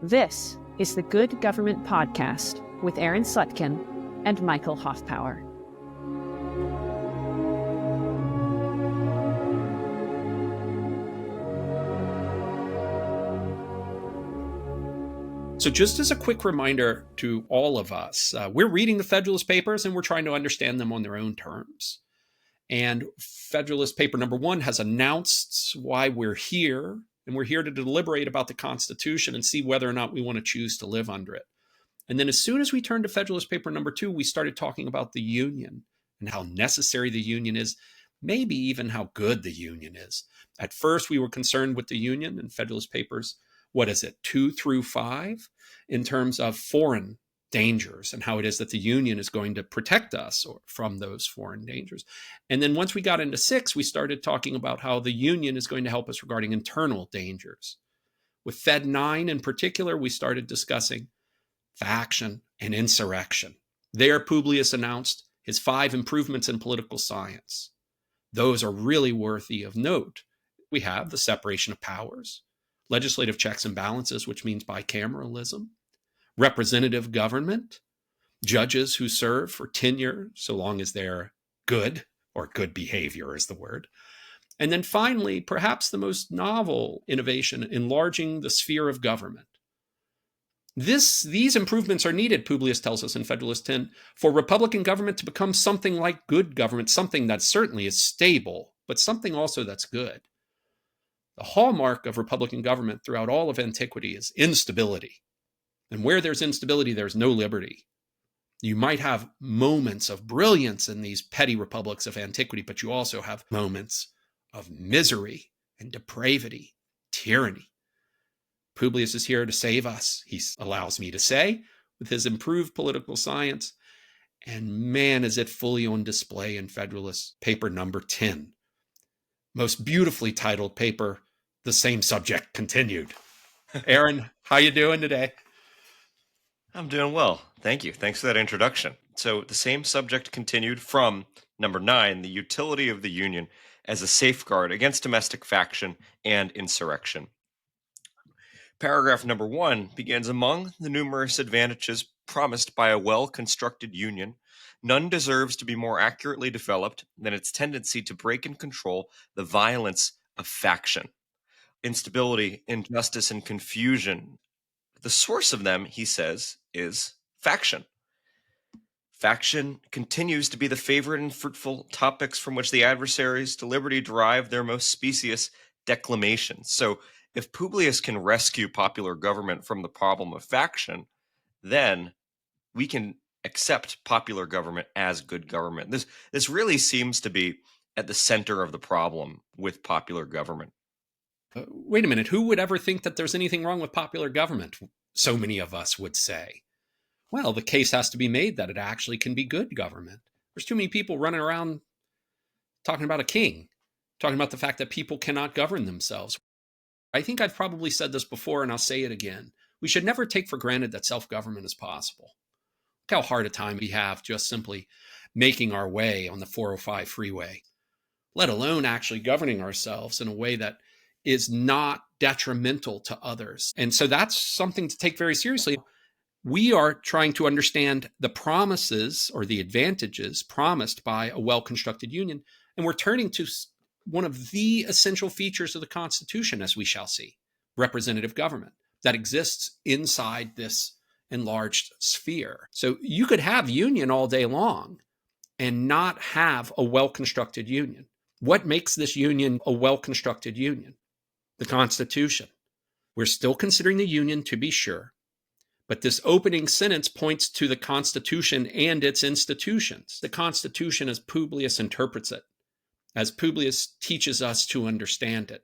This is the Good Government Podcast with Aaron Slutkin and Michael Hoffpauir. So just as a quick reminder to all of us, we're reading the Federalist Papers and we're trying to understand them on their own terms. And Federalist Paper number 1 has announced why we're here, and we're here to deliberate about the Constitution and see whether or not we want to choose to live under it. And then as soon as we turned to Federalist Paper number 2, we started talking about the Union and how necessary the Union is, maybe even how good the Union is. At first, we were concerned with the Union and Federalist Papers, 2 through 5, in terms of foreign dangers and how it is that the Union is going to protect us from those foreign dangers. And then once we got into 6, we started talking about how the Union is going to help us regarding internal dangers. With Fed 9 in particular, we started discussing faction and insurrection. There, Publius announced his 5 improvements in political science. Those are really worthy of note. We have the separation of powers, legislative checks and balances, which means bicameralism, representative government, judges who serve for tenure so long as they're good, or good behavior is the word. And then finally, perhaps the most novel innovation, enlarging the sphere of government. These improvements are needed, Publius tells us in Federalist 10, for Republican government to become something like good government, something that certainly is stable, but something also that's good. The hallmark of Republican government throughout all of antiquity is instability. And where there's instability, there's no liberty. You might have moments of brilliance in these petty republics of antiquity, but you also have moments of misery and depravity, tyranny. Publius is here to save us, he allows me to say, with his improved political science. And man, is it fully on display in Federalist Paper number 10. Most beautifully titled paper, The Same Subject Continued. Aaron, how you doing today? I'm doing well. Thank you. Thanks for that introduction. So the same subject continued from number 9, the utility of the Union as a safeguard against domestic faction and insurrection. Paragraph number 1 begins, among the numerous advantages promised by a well-constructed Union, none deserves to be more accurately developed than its tendency to break and control the violence of faction, instability, injustice, and confusion. The source of them, he says, is faction. Faction continues to be the favorite and fruitful topics from which the adversaries to liberty derive their most specious declamations. So if Publius can rescue popular government from the problem of faction, then we can accept popular government as good government. This really seems to be at the center of the problem with popular government. Wait a minute, who would ever think that there's anything wrong with popular government? So many of us would say. Well, the case has to be made that it actually can be good government. There's too many people running around talking about a king, talking about the fact that people cannot govern themselves. I think I've probably said this before, and I'll say it again. We should never take for granted that self-government is possible. Look how hard a time we have just simply making our way on the 405 freeway, let alone actually governing ourselves in a way that is not detrimental to others. And so that's something to take very seriously. We are trying to understand the promises or the advantages promised by a well-constructed union, and we're turning to one of the essential features of the Constitution, as we shall see, representative government that exists inside this enlarged sphere. So you could have union all day long and not have a well-constructed union. What makes this union a well-constructed union? The Constitution. We're still considering the Union, to be sure, but this opening sentence points to the Constitution and its institutions. The Constitution as Publius interprets it, as Publius teaches us to understand it.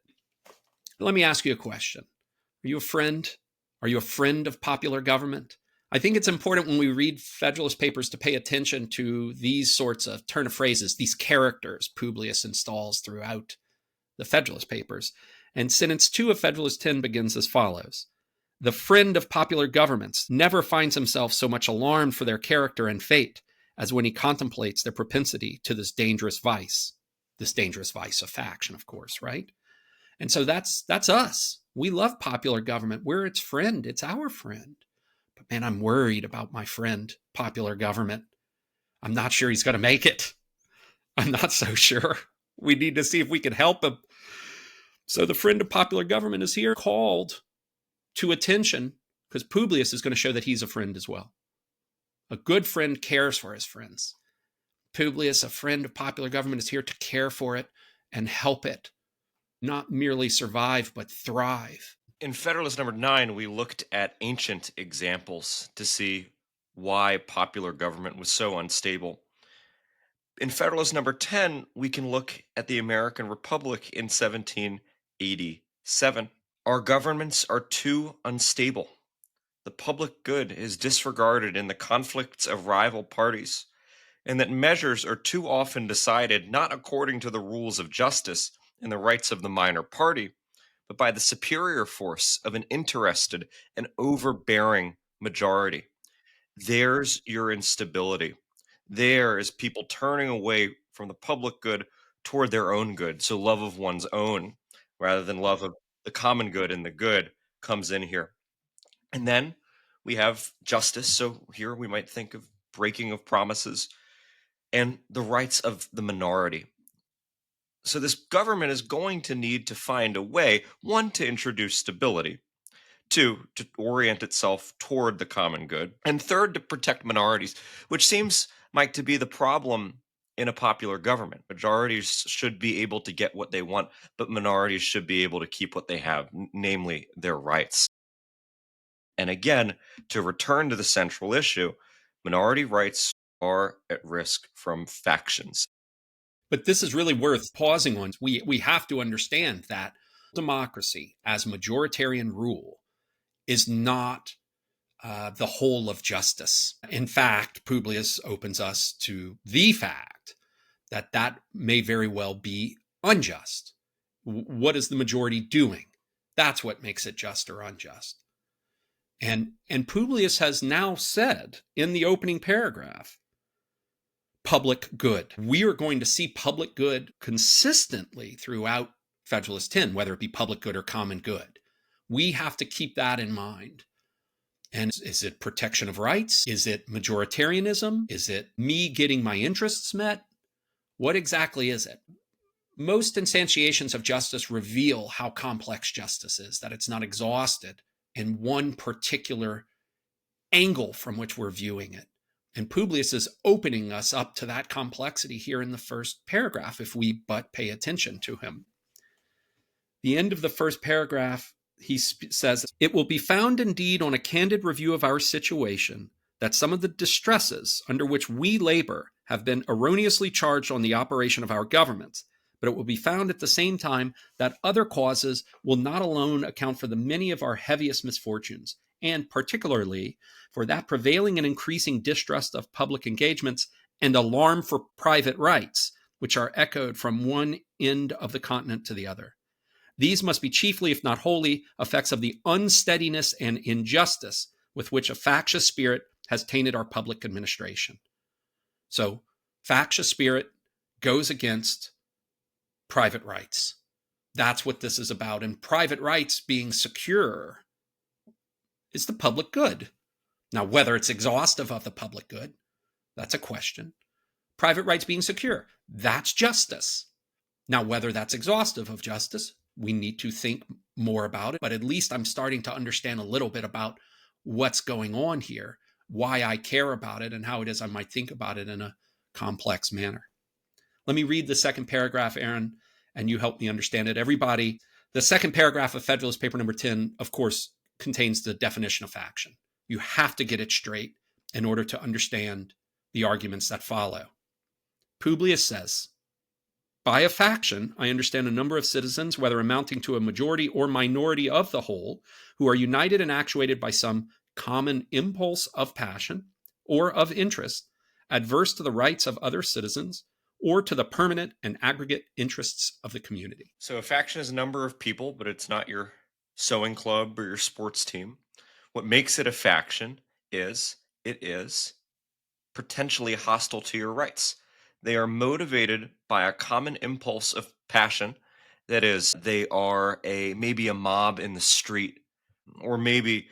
Let me ask you a question. Are you a friend? Are you a friend of popular government? I think it's important when we read Federalist Papers to pay attention to these sorts of turn of phrases, these characters Publius installs throughout the Federalist Papers. And sentence 2 of Federalist 10 begins as follows. The friend of popular governments never finds himself so much alarmed for their character and fate as when he contemplates their propensity to this dangerous vice of faction, of course, right? And so that's us. We love popular government. We're its friend. It's our friend. But man, I'm worried about my friend, popular government. I'm not sure he's going to make it. I'm not so sure. We need to see if we can help him. So the friend of popular government is here, called to attention, because Publius is going to show that he's a friend as well. A good friend cares for his friends. Publius, a friend of popular government, is here to care for it and help it not merely survive, but thrive. In Federalist number 9, we looked at ancient examples to see why popular government was so unstable. In Federalist number 10, we can look at the American Republic in 1787. Our governments are too unstable. The public good is disregarded in the conflicts of rival parties, and that measures are too often decided not according to the rules of justice and the rights of the minor party, but by the superior force of an interested and overbearing majority. There's your instability. There is people turning away from the public good toward their own good. So love of one's own rather than love of the common good and the good comes in here. And then we have justice. So here we might think of breaking of promises and the rights of the minority. So this government is going to need to find a way, one, to introduce stability, two, to orient itself toward the common good, and third, to protect minorities, which seems, Mike, to be the problem in a popular government. Majorities should be able to get what they want, but minorities should be able to keep what they have, namely their rights. And again, to return to the central issue, minority rights are at risk from factions. But this is really worth pausing on. We have to understand that democracy as majoritarian rule is not the whole of justice. In fact, Publius opens us to the fact that that may very well be unjust. What is the majority doing? That's what makes it just or unjust. And Publius has now said in the opening paragraph, public good. We are going to see public good consistently throughout Federalist 10, whether it be public good or common good. We have to keep that in mind. And is it protection of rights? Is it majoritarianism? Is it me getting my interests met? What exactly is it? Most instantiations of justice reveal how complex justice is, that it's not exhausted in one particular angle from which we're viewing it. And Publius is opening us up to that complexity here in the first paragraph, if we but pay attention to him. The end of the first paragraph, he says, "It will be found indeed on a candid review of our situation that some of the distresses under which we labor have been erroneously charged on the operation of our governments, but it will be found at the same time that other causes will not alone account for the many of our heaviest misfortunes, and particularly for that prevailing and increasing distrust of public engagements and alarm for private rights, which are echoed from one end of the continent to the other. These must be chiefly, if not wholly, effects of the unsteadiness and injustice with which a factious spirit has tainted our public administration." So, factious spirit goes against private rights. That's what this is about. And private rights being secure is the public good. Now, whether it's exhaustive of the public good, that's a question. Private rights being secure, that's justice. Now, whether that's exhaustive of justice, we need to think more about it, but at least I'm starting to understand a little bit about what's going on here, why I care about it, and how it is I might think about it in a complex manner. Let me read the second paragraph, Aaron, and you help me understand it. Everybody, the second paragraph of Federalist Paper number 10, of course, contains the definition of faction. You have to get it straight in order to understand the arguments that follow. Publius says, "By a faction, I understand a number of citizens, whether amounting to a majority or minority of the whole, who are united and actuated by some common impulse of passion or of interest, adverse to the rights of other citizens or to the permanent and aggregate interests of the community." So a faction is a number of people, but it's not your sewing club or your sports team. What makes it a faction is it is potentially hostile to your rights. They are motivated by a common impulse of passion That is, they are maybe a mob in the street, or maybe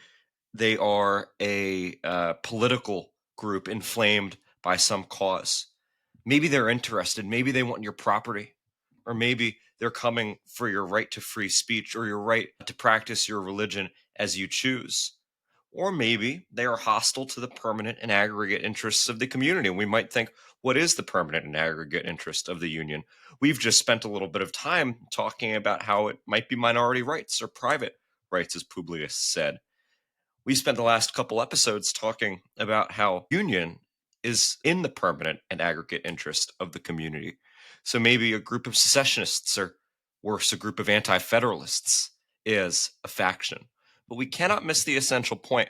they are a political group inflamed by some cause. Maybe they're interested. Maybe they want your property, or maybe they're coming for your right to free speech or your right to practice your religion as you choose. Or maybe they are hostile to the permanent and aggregate interests of the community. And we might think, what is the permanent and aggregate interest of the union? We've just spent a little bit of time talking about how it might be minority rights or private rights, as Publius said. We spent the last couple episodes talking about how union is in the permanent and aggregate interest of the community. So maybe a group of secessionists, or worse, a group of anti-federalists, is a faction. But we cannot miss the essential point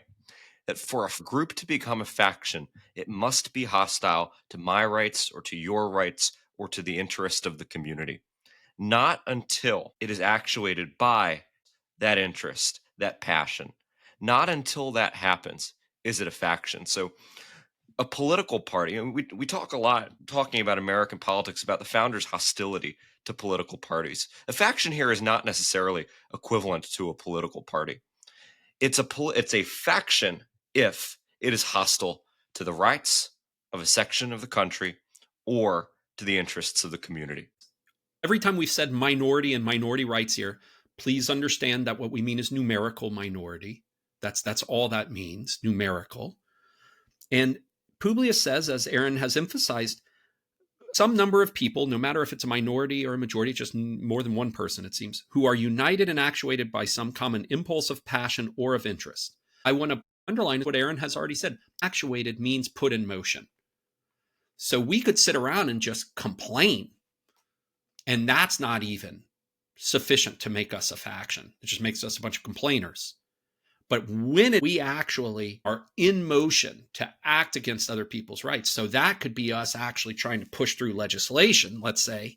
that for a group to become a faction, it must be hostile to my rights or to your rights or to the interest of the community. Not until it is actuated by that interest, that passion. Not until that happens is it a faction. So a political party, and we talk a lot talking about American politics about the founders' hostility to political parties. A faction here is not necessarily equivalent to a political party. It's a faction if it is hostile to the rights of a section of the country or to the interests of the community. Every time we've said minority and minority rights here, please understand that what we mean is numerical minority. That's all that means, numerical. And Publius says, as Aaron has emphasized, some number of people, no matter if it's a minority or a majority, just more than one person, it seems, who are united and actuated by some common impulse of passion or of interest. I want to underline what Aaron has already said. Actuated means put in motion. So we could sit around and just complain, and that's not even sufficient to make us a faction. It just makes us a bunch of complainers. But when we actually are in motion to act against other people's rights, so that could be us actually trying to push through legislation, let's say,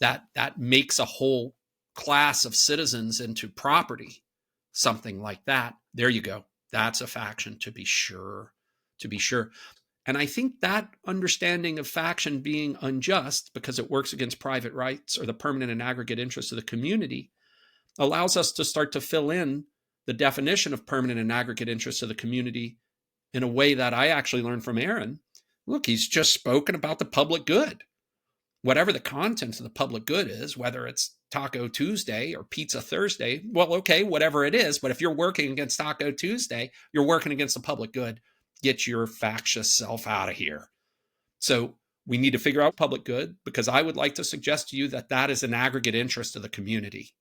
that makes a whole class of citizens into property, something like that. There you go. That's a faction, to be sure. And I think that understanding of faction being unjust because it works against private rights or the permanent and aggregate interests of the community allows us to start to fill in the definition of permanent and aggregate interests of the community in a way that I actually learned from Aaron. Look, he's just spoken about the public good. Whatever the content of the public good is, whether it's Taco Tuesday or Pizza Thursday, well, okay, whatever it is. But if you're working against Taco Tuesday, you're working against the public good. Get your factious self out of here. So we need to figure out public good, because I would like to suggest to you that that is an aggregate interest of the community.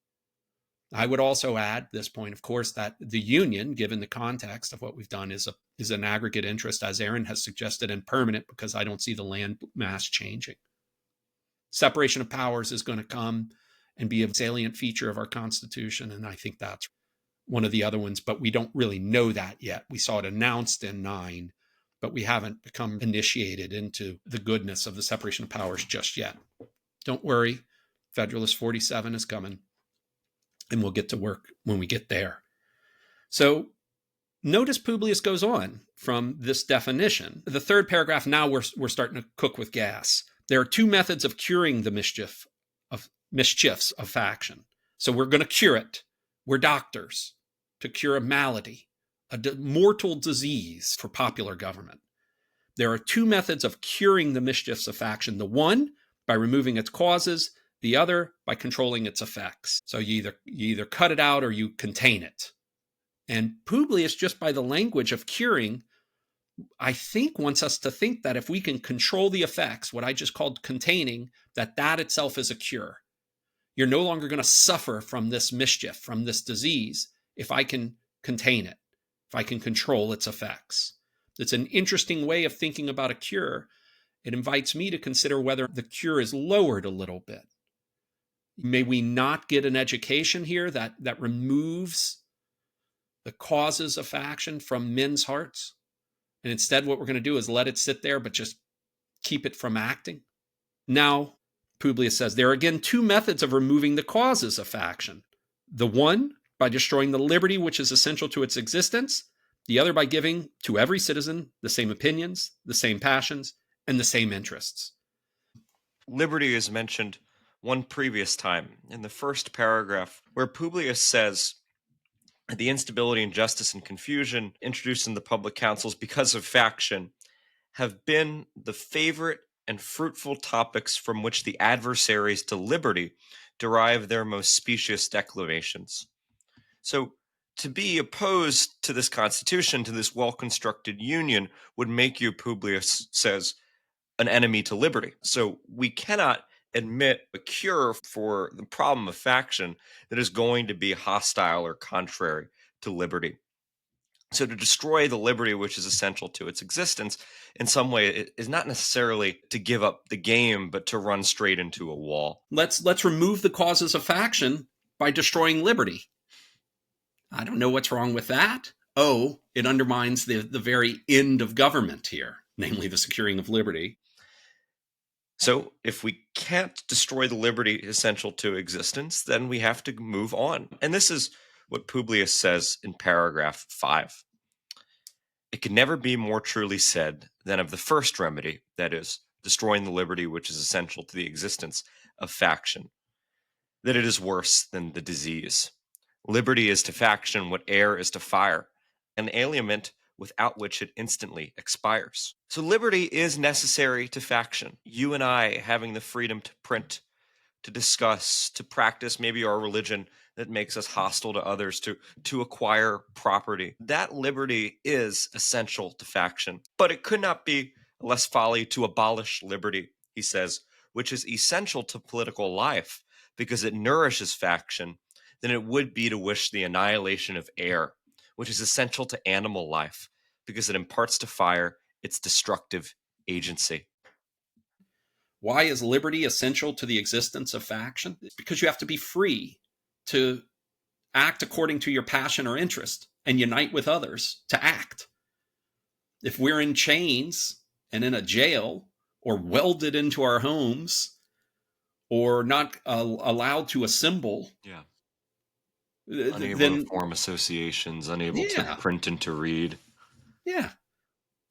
I would also add this point, of course, that the union, given the context of what we've done, is an aggregate interest, as Aaron has suggested, and permanent, because I don't see the land mass changing. Separation of powers is going to come and be a salient feature of our Constitution, and I think that's one of the other ones, but we don't really know that yet. We saw it announced in 9, but we haven't become initiated into the goodness of the separation of powers just yet. Don't worry, Federalist 47 is coming, and we'll get to work when we get there. So notice Publius goes on from this definition. The third paragraph, now we're starting to cook with gas. There are two methods of curing the mischiefs of faction. So we're going to cure it. We're doctors to cure a malady, a mortal disease for popular government. There are two methods of curing the mischiefs of faction. The one, by removing its causes. The other, by controlling its effects. So you either cut it out or you contain it. And Publius, just by the language of curing, I think wants us to think that if we can control the effects, what I just called containing, that itself is a cure. You're no longer going to suffer from this mischief, from this disease, if I can contain it, if I can control its effects. It's an interesting way of thinking about a cure. It invites me to consider whether the cure is lowered a little bit. May we not get an education here that removes the causes of faction from men's hearts. And instead, what we're going to do is let it sit there, but just keep it from acting. Now, Publius says, there are again two methods of removing the causes of faction. The one, by destroying the liberty which is essential to its existence. The other, by giving to every citizen the same opinions, the same passions, and the same interests. Liberty is mentioned one previous time in the first paragraph, where Publius says, the instability, injustice, and confusion introduced in the public councils because of faction have been the favorite and fruitful topics from which the adversaries to liberty derive their most specious declamations. So, to be opposed to this constitution, to this well-constructed union, would make you, Publius says, an enemy to liberty. So we cannot admit a cure for the problem of faction that is going to be hostile or contrary to liberty. So to destroy the liberty which is essential to its existence in some way it is not necessarily to give up the game, but to run straight into a wall. Let's remove the causes of faction by destroying liberty. I don't know what's wrong with that. Oh, it undermines the very end of government here, namely the securing of liberty. So if we can't destroy the liberty essential to existence, then we have to move on. And this is what Publius says in paragraph 5. It can never be more truly said than of the first remedy, that is, destroying the liberty which is essential to the existence of faction, that it is worse than the disease. Liberty is to faction what air is to fire, an aliment without which it instantly expires. So liberty is necessary to faction. You and I having the freedom to print, to discuss, to practice maybe our religion that makes us hostile to others, to acquire property. That liberty is essential to faction. But it could not be less folly to abolish liberty, he says, which is essential to political life because it nourishes faction, than it would be to wish the annihilation of air, which is essential to animal life because it imparts to fire its destructive agency. Why is liberty essential to the existence of faction? It's because you have to be free to act according to your passion or interest and unite with others to act. If we're in chains and in a jail or welded into our homes or not allowed to assemble, unable to form associations, unable to print and to read. Yeah,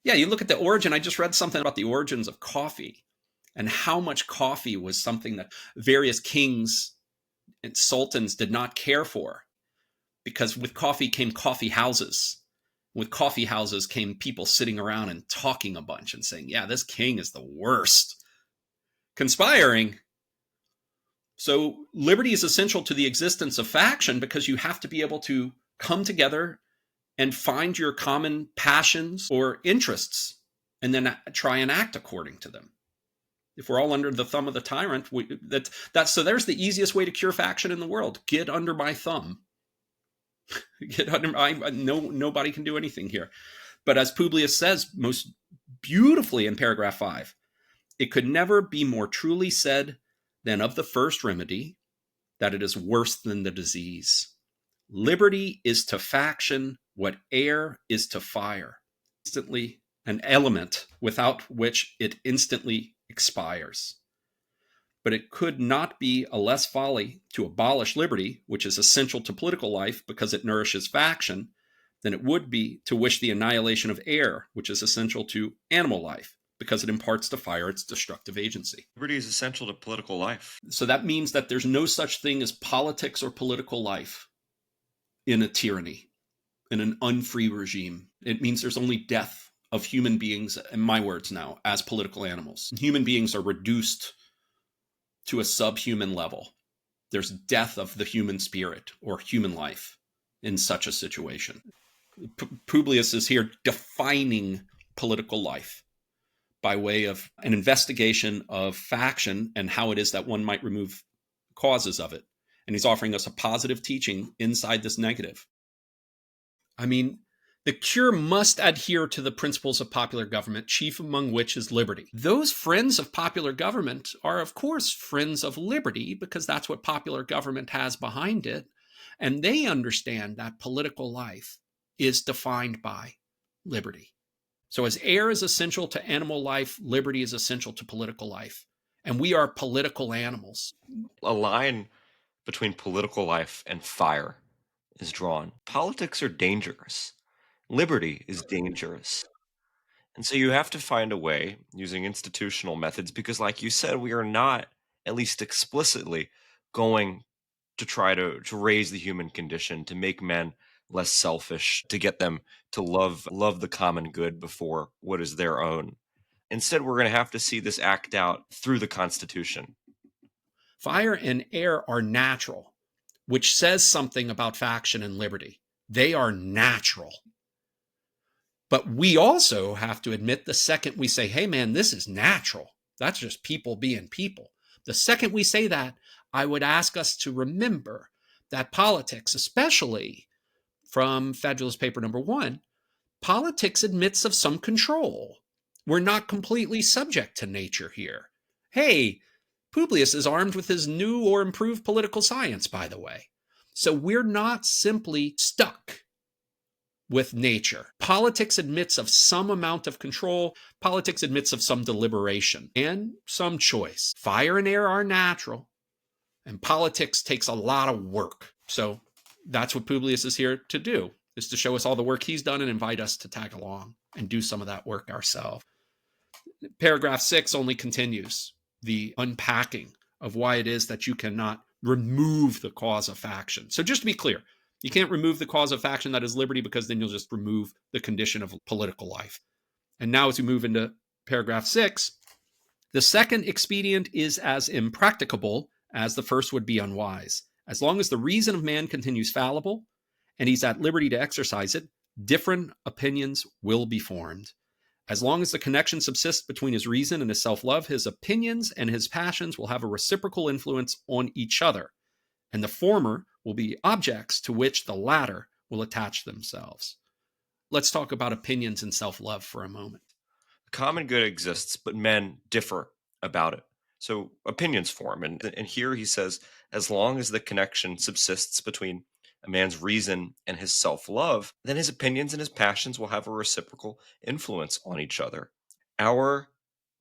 you look at the origin. I just read something about the origins of coffee and how much coffee was something that various kings and sultans did not care for, because with coffee came coffee houses. With coffee houses came people sitting around and talking a bunch and saying, yeah, this king is the worst. Conspiring. So liberty is essential to the existence of faction because you have to be able to come together and find your common passions or interests and then try and act according to them. If we're all under the thumb of the tyrant, so there's the easiest way to cure faction in the world. Get under my thumb. Nobody can do anything here. But as Publius says most beautifully in paragraph 5, it could never be more truly said than of the first remedy, that it is worse than the disease. Liberty is to faction what air is to fire, instantly an element without which it instantly expires. But it could not be a less folly to abolish liberty, which is essential to political life because it nourishes faction, than it would be to wish the annihilation of air, which is essential to animal life because it imparts to fire its destructive agency. Liberty is essential to political life. So that means that there's no such thing as politics or political life in a tyranny, in an unfree regime. It means there's only death of human beings, in my words now, as political animals. Human beings are reduced to a subhuman level. There's death of the human spirit or human life in such a situation. Publius is here defining political life by way of an investigation of faction and how it is that one might remove causes of it. And he's offering us a positive teaching inside this negative. I mean, the cure must adhere to the principles of popular government, chief among which is liberty. Those friends of popular government are, of course, friends of liberty because that's what popular government has behind it. And they understand that political life is defined by liberty. So as air is essential to animal life, liberty is essential to political life. And we are political animals. A line between political life and fire is drawn. Politics are dangerous. Liberty is dangerous. And so you have to find a way using institutional methods because, like you said, we are not at least explicitly, going to try to raise the human condition, to make men less selfish, to get them to love the common good before what is their own. Instead, we're going to have to see this act out through the Constitution. Fire and air are natural, which says something about faction and liberty. They are natural. But we also have to admit the second we say, hey, man, this is natural, that's just people being people. The second we say that, I would ask us to remember that politics, especially from Federalist Paper number 1, politics admits of some control. We're not completely subject to nature here. Hey, Publius is armed with his new or improved political science, by the way. So we're not simply stuck with nature. Politics admits of some amount of control. Politics admits of some deliberation and some choice. Fire and air are natural, and politics takes a lot of work. So that's what Publius is here to do, is to show us all the work he's done and invite us to tag along and do some of that work ourselves. Paragraph 6 only continues the unpacking of why it is that you cannot remove the cause of faction. So just to be clear, you can't remove the cause of faction, that is liberty, because then you'll just remove the condition of political life. And now as we move into paragraph 6, the second expedient is as impracticable as the first would be unwise. As long as the reason of man continues fallible and he's at liberty to exercise it, different opinions will be formed. As long as the connection subsists between his reason and his self-love, his opinions and his passions will have a reciprocal influence on each other, and the former will be objects to which the latter will attach themselves. Let's talk about opinions and self-love for a moment. Common good exists, but men differ about it. So opinions form. And here he says, as long as the connection subsists between a man's reason and his self-love, then his opinions and his passions will have a reciprocal influence on each other. Our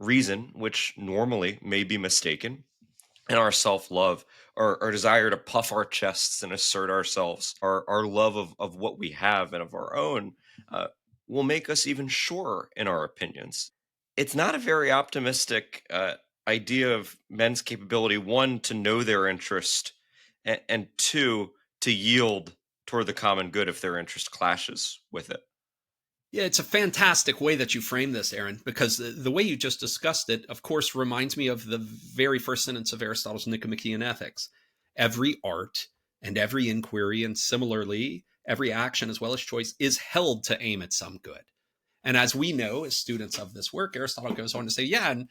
reason, which normally may be mistaken, and our self-love, our desire to puff our chests and assert ourselves, our love of what we have and of our own, will make us even surer in our opinions. It's not a very optimistic idea of men's capability, one, to know their interest, and two, to yield toward the common good if their interest clashes with it. Yeah, it's a fantastic way that you frame this, Aaron, because the way you just discussed it, of course, reminds me of the very first sentence of Aristotle's Nicomachean Ethics. Every art and every inquiry, and similarly, every action as well as choice, is held to aim at some good. And as we know, as students of this work, Aristotle goes on to say, yeah, and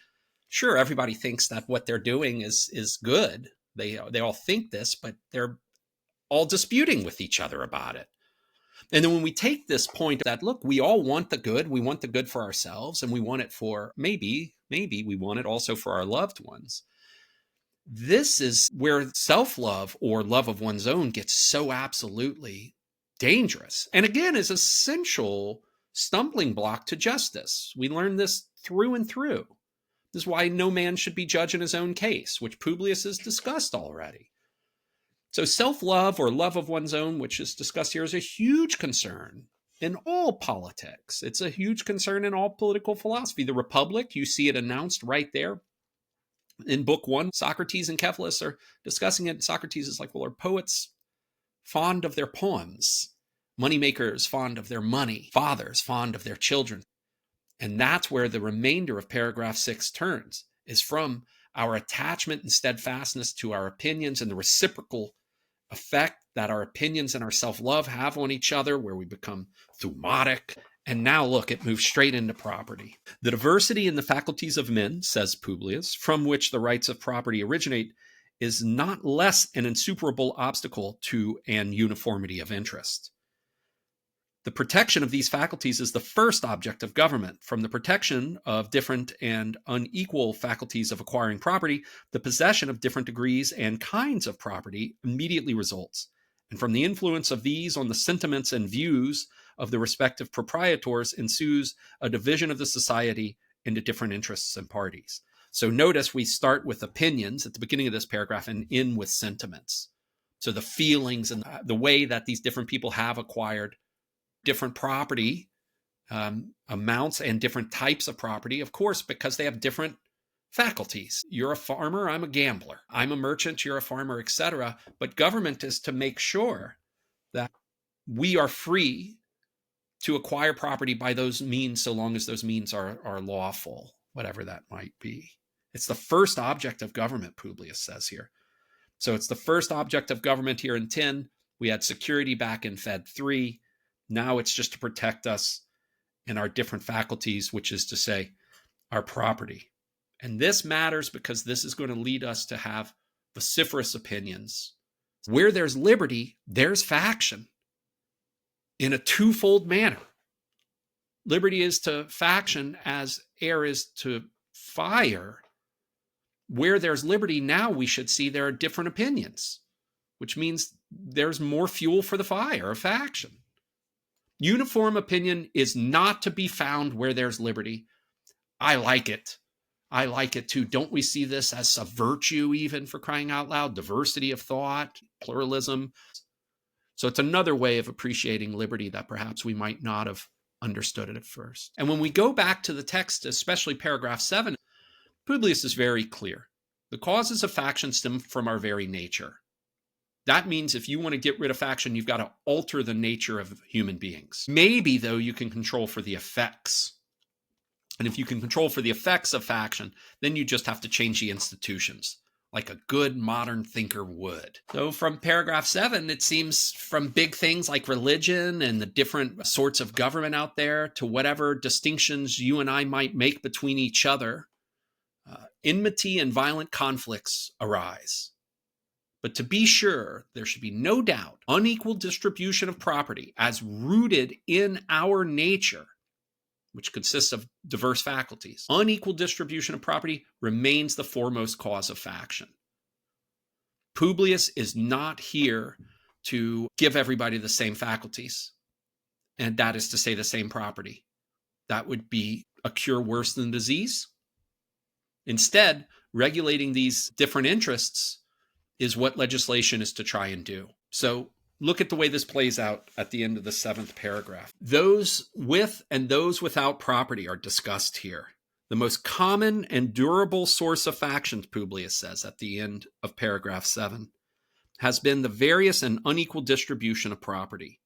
sure, everybody thinks that what they're doing is good. They all think this, but they're all disputing with each other about it. And then when we take this point that, look, we all want the good, we want the good for ourselves, and we want it for, maybe we want it also for our loved ones. This is where self-love or love of one's own gets so absolutely dangerous. And again, is essential stumbling block to justice. We learn this through and through. This is why no man should be judged in his own case, which Publius has discussed already. So self-love or love of one's own, which is discussed here, is a huge concern in all politics. It's a huge concern in all political philosophy. The Republic, you see it announced right there in book 1. Socrates and Cephalus are discussing it. Socrates is like, well, are poets fond of their poems? Moneymakers fond of their money? Fathers fond of their children? And that's where the remainder of paragraph 6 turns, is from our attachment and steadfastness to our opinions and the reciprocal effect that our opinions and our self-love have on each other, where we become thumatic. And now look, it moves straight into property. The diversity in the faculties of men, says Publius, from which the rights of property originate, is not less an insuperable obstacle to an uniformity of interest. The protection of these faculties is the first object of government. From the protection of different and unequal faculties of acquiring property, the possession of different degrees and kinds of property immediately results. And from the influence of these on the sentiments and views of the respective proprietors ensues a division of the society into different interests and parties. So notice we start with opinions at the beginning of this paragraph and end with sentiments. So the feelings and the way that these different people have acquired different property amounts and different types of property, of course, because they have different faculties. You're a farmer, I'm a gambler. I'm a merchant, you're a farmer, etc. But government is to make sure that we are free to acquire property by those means, so long as those means are lawful, whatever that might be. It's the first object of government, Publius says here. So it's the first object of government here in 10. We had security back in Fed 3. Now it's just to protect us and our different faculties, which is to say our property. And this matters because this is going to lead us to have vociferous opinions. Where there's liberty, there's faction in a twofold manner. Liberty is to faction as air is to fire. Where there's liberty, now we should see there are different opinions, which means there's more fuel for the fire of faction. Uniform opinion is not to be found where there's liberty. I like it. I like it too. Don't we see this as a virtue, even, for crying out loud? Diversity of thought, pluralism. So it's another way of appreciating liberty that perhaps we might not have understood it at first. And when we go back to the text, especially paragraph 7, Publius is very clear. The causes of faction stem from our very nature. That means if you want to get rid of faction, you've got to alter the nature of human beings. Maybe, though, you can control for the effects. And if you can control for the effects of faction, then you just have to change the institutions, like a good modern thinker would. So from paragraph 7, it seems from big things like religion and the different sorts of government out there to whatever distinctions you and I might make between each other, enmity and violent conflicts arise. But to be sure, there should be no doubt, unequal distribution of property as rooted in our nature, which consists of diverse faculties. Unequal distribution of property remains the foremost cause of faction. Publius is not here to give everybody the same faculties, and that is to say the same property. That would be a cure worse than disease. Instead, regulating these different interests is what legislation is to try and do. So look at the way this plays out at the end of the 7th paragraph. Those with and those without property are discussed here. The most common and durable source of factions, Publius says at the end of paragraph 7, has been the various and unequal distribution of property.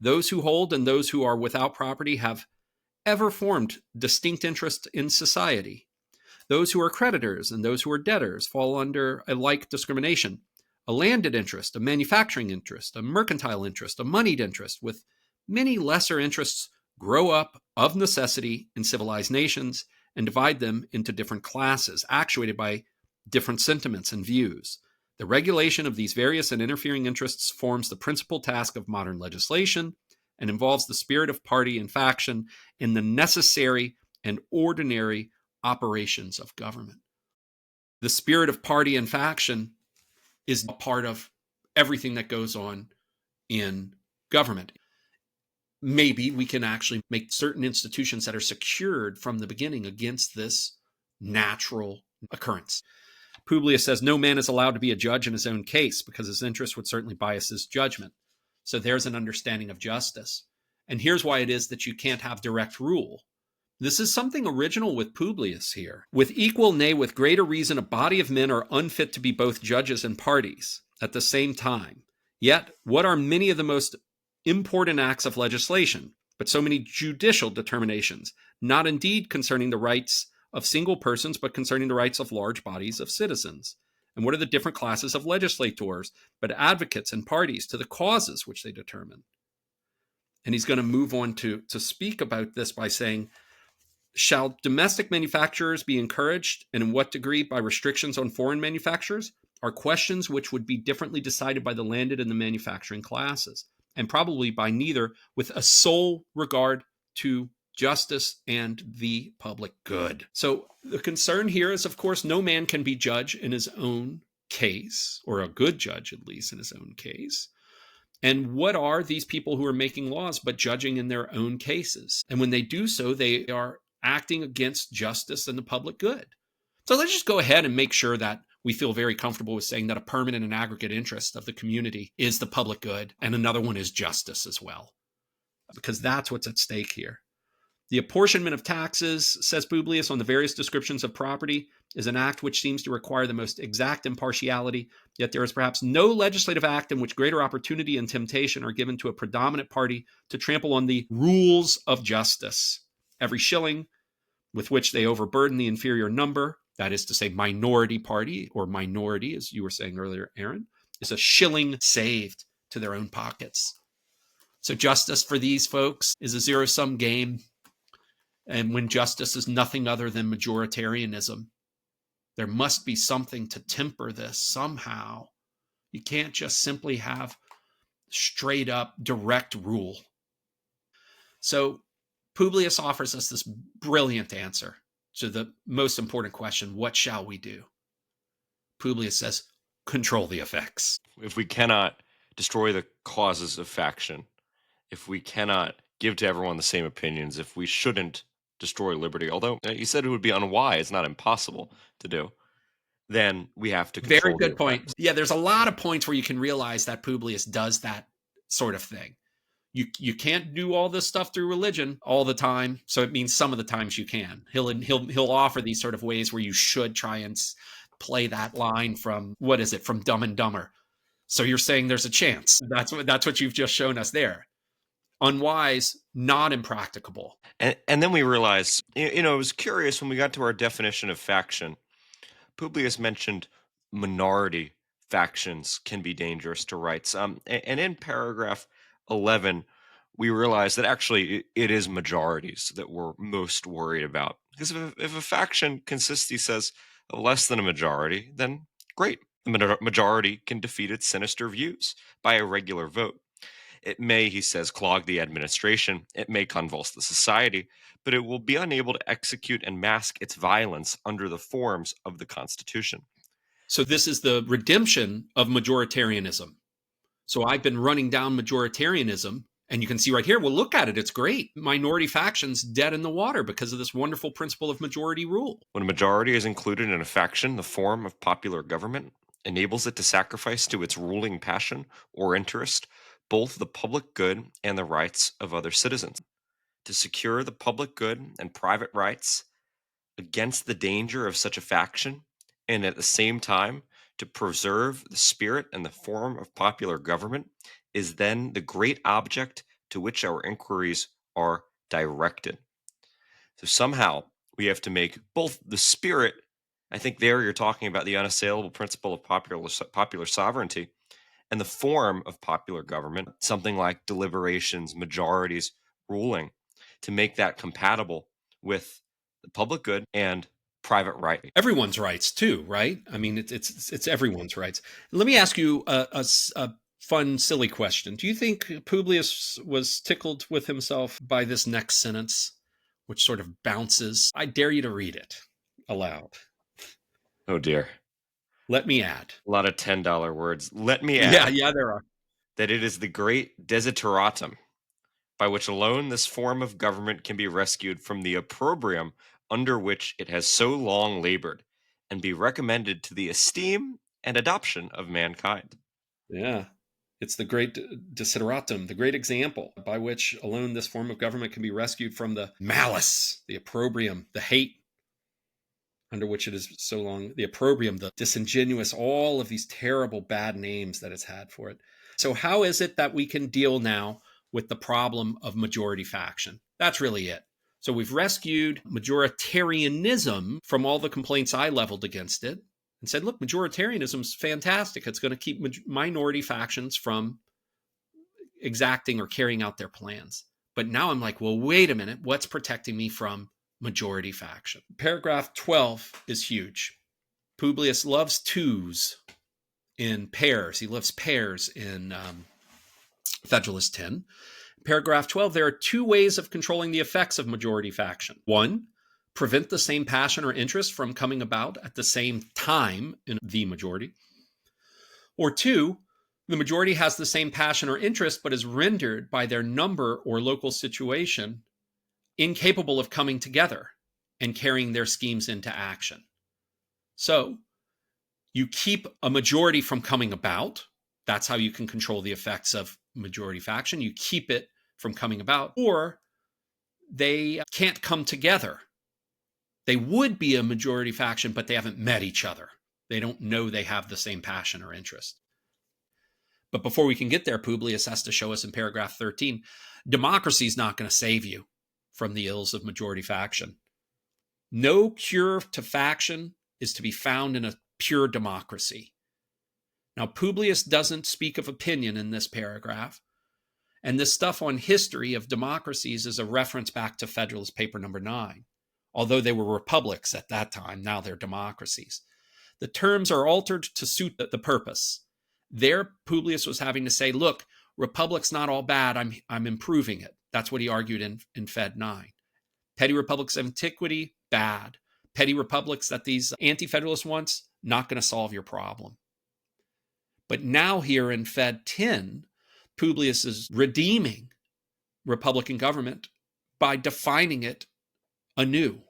Those who hold and those who are without property have ever formed distinct interests in society. Those who are creditors and those who are debtors fall under a like discrimination. A landed interest, a manufacturing interest, a mercantile interest, a moneyed interest, with many lesser interests grow up of necessity in civilized nations and divide them into different classes, actuated by different sentiments and views. The regulation of these various and interfering interests forms the principal task of modern legislation and involves the spirit of party and faction in the necessary and ordinary operations of government. The spirit of party and faction is a part of everything that goes on in government. Maybe we can actually make certain institutions that are secured from the beginning against this natural occurrence. Publius says no man is allowed to be a judge in his own case because his interest would certainly bias his judgment. So there's an understanding of justice. And here's why it is that you can't have direct rule. This is something original with Publius here. With equal, nay, with greater reason, a body of men are unfit to be both judges and parties at the same time. Yet, what are many of the most important acts of legislation, but so many judicial determinations, not indeed concerning the rights of single persons, but concerning the rights of large bodies of citizens? And what are the different classes of legislators, but advocates and parties to the causes which they determine? And he's going to move on to speak about this by saying, shall domestic manufacturers be encouraged, and in what degree by restrictions on foreign manufacturers, are questions which would be differently decided by the landed and the manufacturing classes, and probably by neither, with a sole regard to justice and the public good. So the concern here is, of course, no man can be judge in his own case, or a good judge at least in his own case. And what are these people who are making laws but judging in their own cases? And when they do so, they are acting against justice and the public good. So let's just go ahead and make sure that we feel very comfortable with saying that a permanent and aggregate interest of the community is the public good, and another one is justice as well, because that's what's at stake here. The apportionment of taxes, says Publius, on the various descriptions of property is an act which seems to require the most exact impartiality, yet there is perhaps no legislative act in which greater opportunity and temptation are given to a predominant party to trample on the rules of justice. Every shilling with which they overburden the inferior number, that is to say minority party, or minority, as you were saying earlier, Aaron, is a shilling saved to their own pockets. So justice for these folks is a zero-sum game. And when justice is nothing other than majoritarianism, there must be something to temper this somehow. You can't just simply have straight up direct rule. So Publius offers us this brilliant answer to the most important question: what shall we do? Publius says, control the effects. If we cannot destroy the causes of faction, if we cannot give to everyone the same opinions, if we shouldn't destroy liberty, although you said it would be unwise, not impossible to do, then we have to control. Very good point. Yeah, there's a lot of points where you can realize that Publius does that sort of thing. You can't do all this stuff through religion all the time, so it means some of the times you can. He'll offer these sort of ways where you should try and play that line from, what is it, from Dumb and Dumber. So you're saying there's a chance. That's what you've just shown us there. Unwise, not impracticable. And then we realized, it was curious when we got to our definition of faction. Publius mentioned minority factions can be dangerous to rights. And in paragraph 11, we realized that actually it is majorities that we're most worried about. Because if a faction consists, he says, of less than a majority, then great. The majority can defeat its sinister views by a regular vote. It may, he says, clog the administration, it may convulse the society, but it will be unable to execute and mask its violence under the forms of the Constitution. So this is the redemption of majoritarianism. So I've been running down majoritarianism, and you can see right here, well, look at it, it's great. Minority factions dead in the water because of this wonderful principle of majority rule. When a majority is included in a faction, the form of popular government enables it to sacrifice to its ruling passion or interest both the public good and the rights of other citizens. To secure the public good and private rights against the danger of such a faction, and at the same time to preserve the spirit and the form of popular government, is then the great object to which our inquiries are directed. So somehow we have to make both the spirit, I think there you're talking about the unassailable principle of popular sovereignty, and the form of popular government, something like deliberations, majorities, ruling, to make that compatible with the public good and private right. Everyone's rights too, right? I mean, it's everyone's rights. Let me ask you a fun, silly question. Do you think Publius was tickled with himself by this next sentence, which sort of bounces? I dare you to read it aloud. Oh dear. Let me add. A lot of $10 words. Let me add. Yeah, there are. That it is the great desideratum by which alone this form of government can be rescued from the opprobrium under which it has so long labored, and be recommended to the esteem and adoption of mankind. Yeah. It's the great desideratum, the great example by which alone this form of government can be rescued from the malice, the opprobrium, the hate under which it is so long, the opprobrium, the disingenuous, all of these terrible bad names that it's had for it. So how is it that we can deal now with the problem of majority faction? That's really it. So we've rescued majoritarianism from all the complaints I leveled against it and said, look, majoritarianism is fantastic. It's going to keep minority factions from exacting or carrying out their plans. But now I'm like, well, wait a minute. What's protecting me from majority faction? Paragraph 12 is huge. Publius loves twos in pairs. He loves pairs in Federalist 10. Paragraph 12, there are two ways of controlling the effects of majority faction. One, prevent the same passion or interest from coming about at the same time in the majority. Or two, the majority has the same passion or interest, but is rendered by their number or local situation incapable of coming together and carrying their schemes into action. So you keep a majority from coming about. That's how you can control the effects of majority faction. You keep it from coming about, or they can't come together. They would be a majority faction, but they haven't met each other. They don't know they have the same passion or interest. But before we can get there, Publius has to show us in paragraph 13, democracy is not going to save you from the ills of majority faction. No cure to faction is to be found in a pure democracy. Now, Publius doesn't speak of opinion in this paragraph, and this stuff on history of democracies is a reference back to Federalist Paper number 9. Although they were republics at that time, now they're democracies. The terms are altered to suit the purpose. There, Publius was having to say, look, republic's not all bad, I'm improving it. That's what he argued in Fed 9. Petty republics of antiquity, bad. Petty republics that these anti-federalists want, not going to solve your problem. But now here in Fed 10, Publius is redeeming Republican government by defining it anew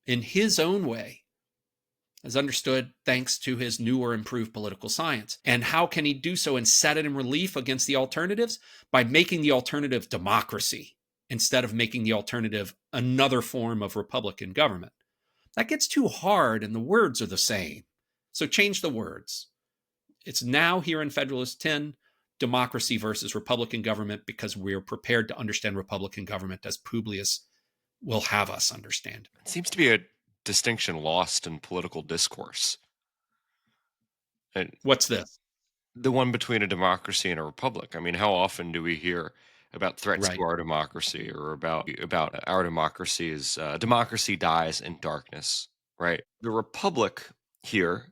in his own way, as understood thanks to his new or improved political science. And how can he do so and set it in relief against the alternatives? By making the alternative democracy instead of making the alternative another form of Republican government. That gets too hard and the words are the same. So change the words. It's now here in Federalist 10, democracy versus Republican government, because we're prepared to understand Republican government as Publius will have us understand. It seems to be a distinction lost in political discourse. And what's this? The one between a democracy and a republic. I mean, how often do we hear about threats to our democracy, or about our democracy is democracy dies in darkness, right? The republic here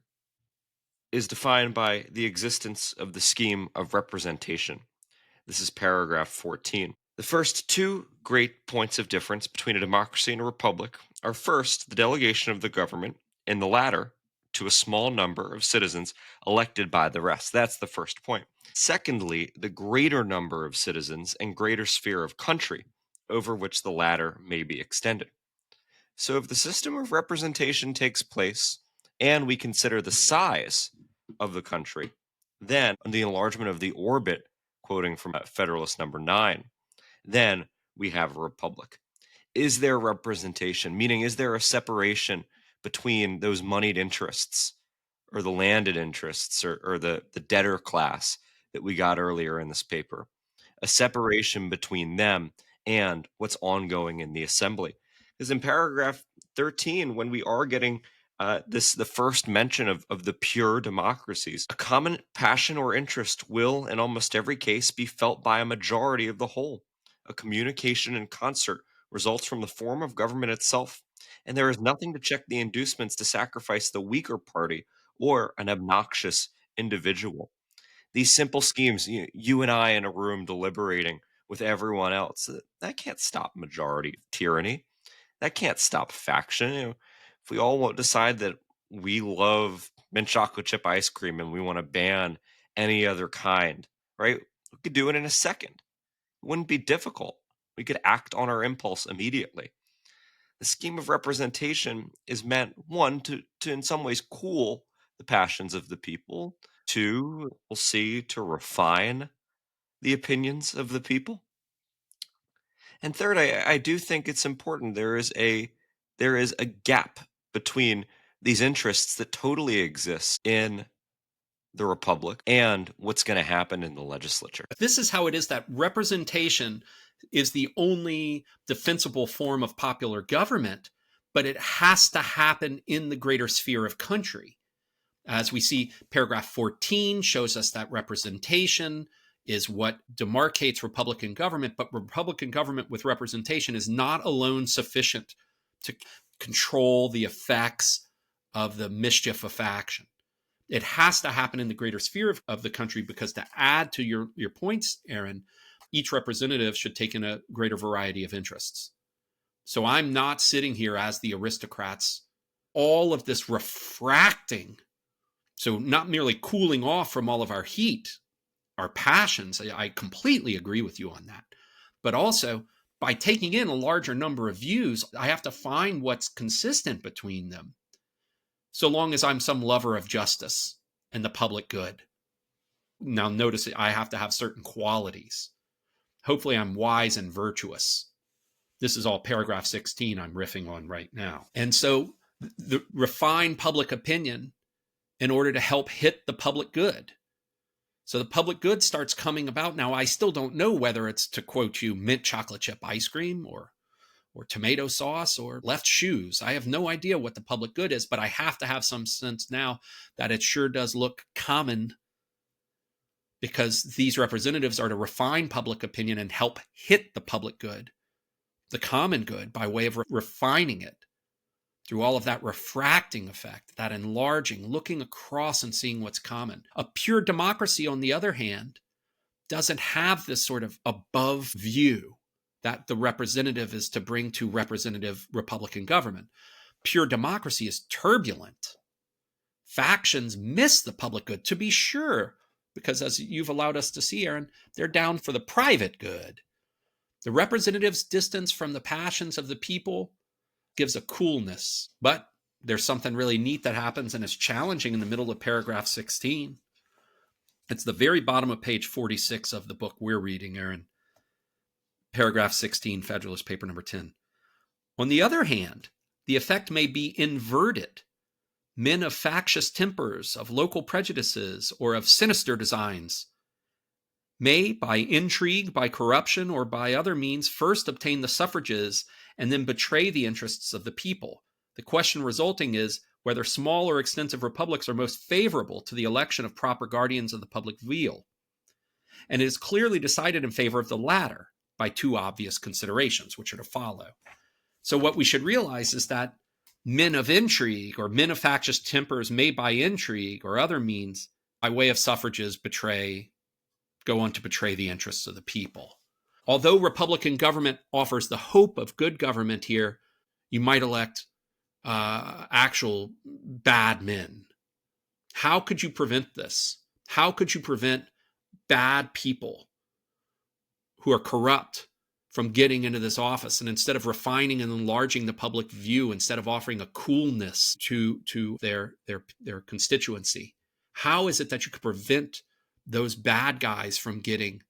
is defined by the existence of the scheme of representation. This is paragraph 14. The first two great points of difference between a democracy and a republic are, first, the delegation of the government, and the latter, to a small number of citizens elected by the rest. That's the first point. Secondly, the greater number of citizens and greater sphere of country over which the latter may be extended. So if the system of representation takes place and we consider the size of the country, then the enlargement of the orbit, quoting from Federalist number 9, then we have a republic. Is there representation? Meaning, is there a separation between those moneyed interests or the landed interests or the debtor class that we got earlier in this paper? A separation between them and what's ongoing in the assembly. Because in paragraph 13, when we are getting the first mention of the pure democracies, a common passion or interest will, in almost every case, be felt by a majority of the whole. A communication in concert results from the form of government itself, and there is nothing to check the inducements to sacrifice the weaker party or an obnoxious individual. These simple schemes, you and I in a room deliberating with everyone else, that can't stop majority tyranny. That can't stop faction. If we all decide that we love mint chocolate chip ice cream and we want to ban any other kind, right? We could do it in a second. It wouldn't be difficult. We could act on our impulse immediately. The scheme of representation is meant, one, to in some ways cool the passions of the people. Two, we'll see, to refine the opinions of the people. And third, I do think it's important. There is a gap between these interests that totally exist in the republic and what's going to happen in the legislature. This is how it is that representation is the only defensible form of popular government, but it has to happen in the greater sphere of country. As we see, paragraph 14 shows us that representation is what demarcates Republican government, but Republican government with representation is not alone sufficient to control the effects of the mischief of faction. It has to happen in the greater sphere of the country, because to add to your points, Aaron, each representative should take in a greater variety of interests. So I'm not sitting here as the aristocrats, all of this refracting, so not merely cooling off from all of our heat, our passions. I completely agree with you on that. But also, by taking in a larger number of views, I have to find what's consistent between them, so long as I'm some lover of justice and the public good. Now, notice I have to have certain qualities. Hopefully, I'm wise and virtuous. This is all paragraph 16 I'm riffing on right now. And so the refine public opinion in order to help hit the public good. So the public good starts coming about. Now, I still don't know whether it's, to quote you, mint chocolate chip ice cream or tomato sauce or left shoes. I have no idea what the public good is, but I have to have some sense now that it sure does look common, because these representatives are to refine public opinion and help hit the public good, the common good, by way of refining it through all of that refracting effect, that enlarging, looking across and seeing what's common. A pure democracy, on the other hand, doesn't have this sort of above view that the representative is to bring to representative Republican government. Pure democracy is turbulent. Factions miss the public good, to be sure, because as you've allowed us to see, Aaron, they're down for the private good. The representative's distance from the passions of the people gives a coolness, but there's something really neat that happens, and it's challenging in the middle of paragraph 16. It's the very bottom of page 46 of the book we're reading, Aaron. Paragraph 16, Federalist Paper number 10. On the other hand, the effect may be inverted. Men of factious tempers, of local prejudices, or of sinister designs may, by intrigue, by corruption, or by other means, first obtain the suffrages and then betray the interests of the people. The question resulting is whether small or extensive republics are most favorable to the election of proper guardians of the public weal. And it is clearly decided in favor of the latter by two obvious considerations, which are to follow. So what we should realize is that men of intrigue or men of factious tempers may, by intrigue or other means, by way of suffrages, go on to betray the interests of the people. Although Republican government offers the hope of good government here, you might elect actual bad men. How could you prevent this? How could you prevent bad people who are corrupt from getting into this office? And instead of refining and enlarging the public view, instead of offering a coolness to their constituency, how is it that you could prevent those bad guys from getting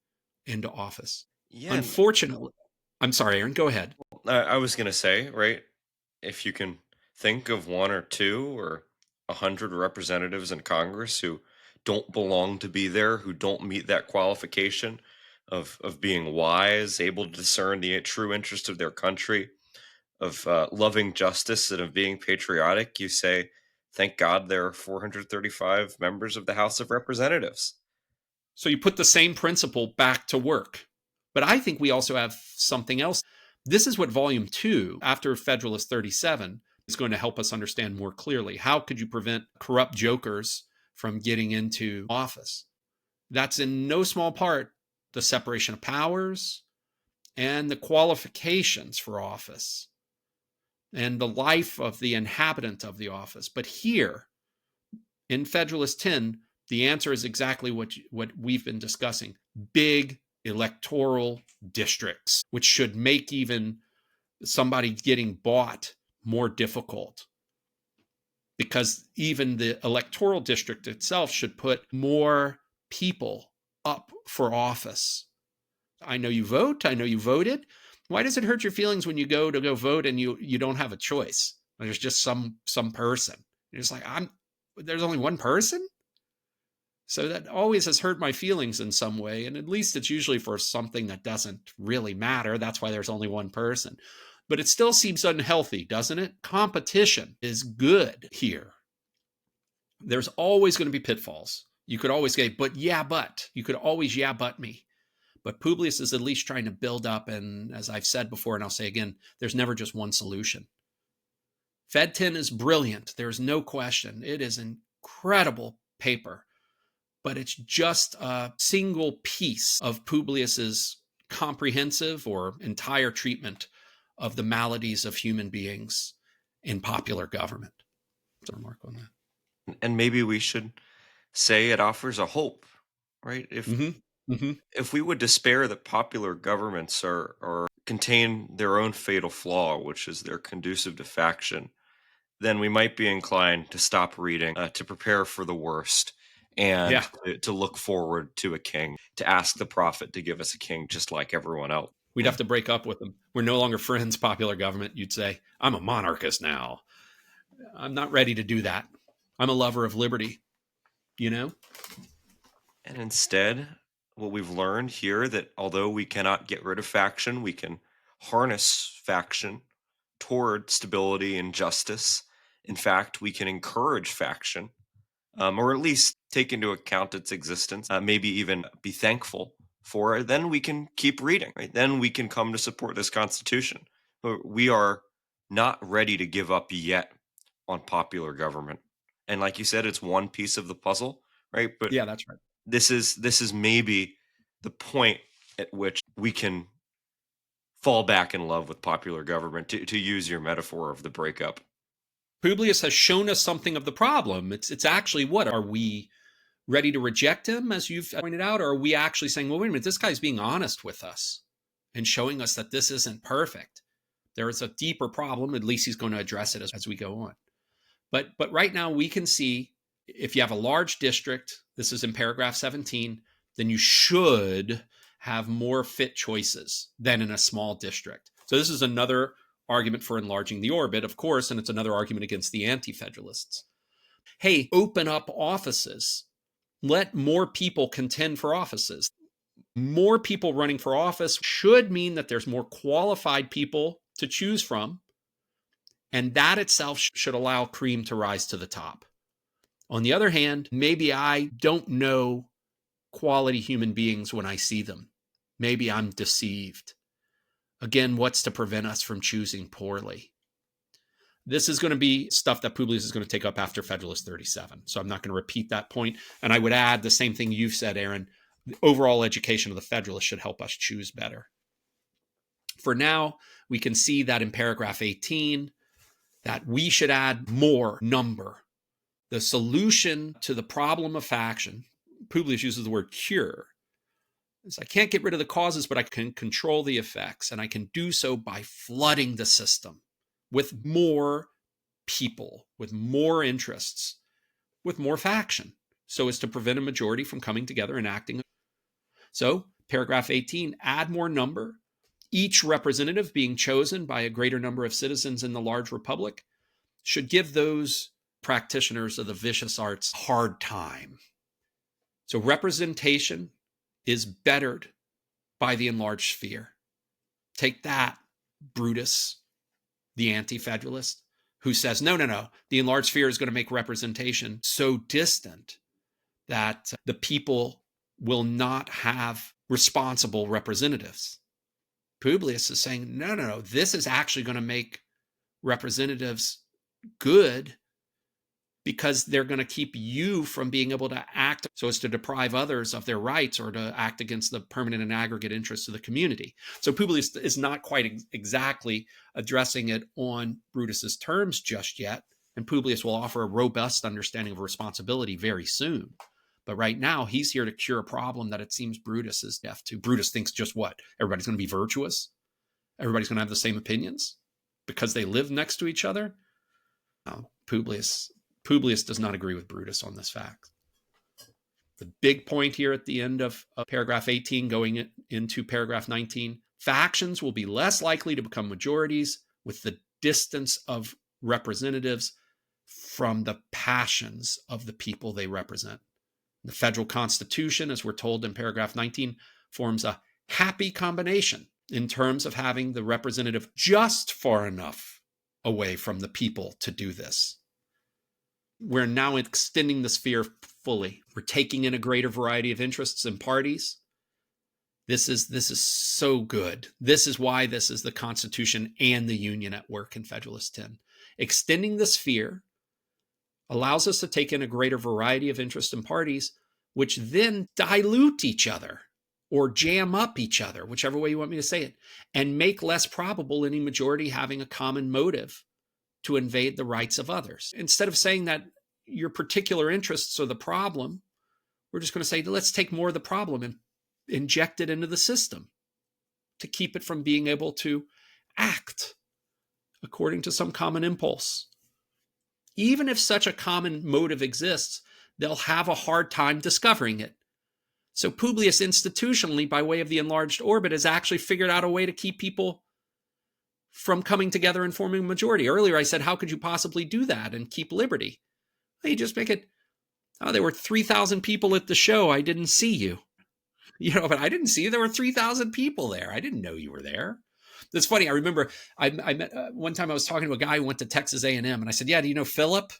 into office? Yeah. Unfortunately, I'm sorry, Aaron, go ahead. I was going to say, right, if you can think of 1 or 2 or 100 representatives in Congress who don't belong to be there, who don't meet that qualification of being wise, able to discern the true interest of their country, of loving justice and of being patriotic, you say, thank God there are 435 members of the House of Representatives. So you put the same principle back to work. But I think we also have something else. This is what Volume 2, after Federalist 37, is going to help us understand more clearly. How could you prevent corrupt jokers from getting into office? That's in no small part the separation of powers and the qualifications for office and the life of the inhabitant of the office. But here, in Federalist 10, the answer is exactly what we've been discussing. Big electoral districts, which should make even somebody getting bought more difficult, because even the electoral district itself should put more people up for office. I know you vote. I know you voted. Why does it hurt your feelings when you go vote and you don't have a choice? There's just some person. You're just like, there's only one person? So that always has hurt my feelings in some way. And at least it's usually for something that doesn't really matter. That's why there's only one person. But it still seems unhealthy, doesn't it? Competition is good here. There's always going to be pitfalls. You could always say, but. You could always but me. But Publius is at least trying to build up. And as I've said before, and I'll say again, there's never just one solution. Fed 10 is brilliant. There's no question. It is an incredible paper. But it's just a single piece of Publius's comprehensive or entire treatment of the maladies of human beings in popular government. What's a remark on that? And maybe we should say it offers a hope, right? If we would despair that popular governments are contain their own fatal flaw, which is they're conducive to faction, then we might be inclined to stop reading, to prepare for the worst, and to look forward to a king, to ask the prophet to give us a king just like everyone else. We'd have to break up with them. We're no longer friends, popular government. You'd say, I'm a monarchist now. I'm not ready to do that. I'm a lover of liberty, you know? And instead, what we've learned here that although we cannot get rid of faction, we can harness faction toward stability and justice. In fact, we can encourage faction, or at least take into account its existence, maybe even be thankful for it. Then we can keep reading, right? Then we can come to support this Constitution. But we are not ready to give up yet on popular government. And like you said, it's one piece of the puzzle, right? But yeah, that's right. This is maybe the point at which we can fall back in love with popular government, to use your metaphor of the breakup. Publius has shown us something of the problem. It's actually what? Are we ready to reject him, as you've pointed out? Or are we actually saying, well, wait a minute, this guy's being honest with us and showing us that this isn't perfect. There is a deeper problem. At least he's going to address it as we go on. But right now we can see if you have a large district, this is in paragraph 17, then you should have more fit choices than in a small district. So this is another argument for enlarging the orbit, of course, and it's another argument against the anti-federalists. Hey, open up offices. Let more people contend for offices. More people running for office should mean that there's more qualified people to choose from, and that itself should allow cream to rise to the top. On the other hand, maybe I don't know quality human beings when I see them. Maybe I'm deceived. Again, what's to prevent us from choosing poorly? This is going to be stuff that Publius is going to take up after Federalist 37. So I'm not going to repeat that point. And I would add the same thing you've said, Aaron. The overall education of the Federalists should help us choose better. For now, we can see that in paragraph 18, that we should add more number. The solution to the problem of faction, Publius uses the word cure, is I can't get rid of the causes, but I can control the effects. And I can do so by flooding the system with more people, with more interests, with more faction, so as to prevent a majority from coming together and acting. So, paragraph 18, add more number, each representative being chosen by a greater number of citizens in the large republic, should give those practitioners of the vicious arts hard time. So representation is bettered by the enlarged sphere. Take that, Brutus, the anti-federalist, who says, no, the enlarged sphere is going to make representation so distant that the people will not have responsible representatives. Publius is saying, no, this is actually going to make representatives good, because they're going to keep you from being able to act so as to deprive others of their rights or to act against the permanent and aggregate interests of the community. So Publius is not quite exactly addressing it on Brutus's terms just yet, and Publius will offer a robust understanding of responsibility very soon. But right now, he's here to cure a problem that it seems Brutus is deaf to. Brutus thinks just what? Everybody's going to be virtuous? Everybody's going to have the same opinions because they live next to each other? No, Publius does not agree with Brutus on this fact. The big point here at the end of paragraph 18 going into paragraph 19, factions will be less likely to become majorities with the distance of representatives from the passions of the people they represent. The federal constitution, as we're told in paragraph 19, forms a happy combination in terms of having the representative just far enough away from the people to do this. We're now extending the sphere fully. We're taking in a greater variety of interests and parties. This is so good. This is why this is the Constitution and the Union at work in Federalist 10. Extending the sphere allows us to take in a greater variety of interests and parties, which then dilute each other or jam up each other, whichever way you want me to say it, and make less probable any majority having a common motive to invade the rights of others. Instead of saying that your particular interests are the problem, we're just going to say, let's take more of the problem and inject it into the system to keep it from being able to act according to some common impulse. Even if such a common motive exists, they'll have a hard time discovering it. So Publius institutionally, by way of the enlarged orbit, has actually figured out a way to keep people from coming together and forming a majority. Earlier I said, how could you possibly do that and keep liberty? Well, you just make it, oh, there were 3,000 people at the show. I didn't see you. But I didn't see you. There were 3,000 people there. I didn't know you were there. That's funny. I remember I met one time I was talking to a guy who went to Texas A&M, and I said, yeah, do you know Philip?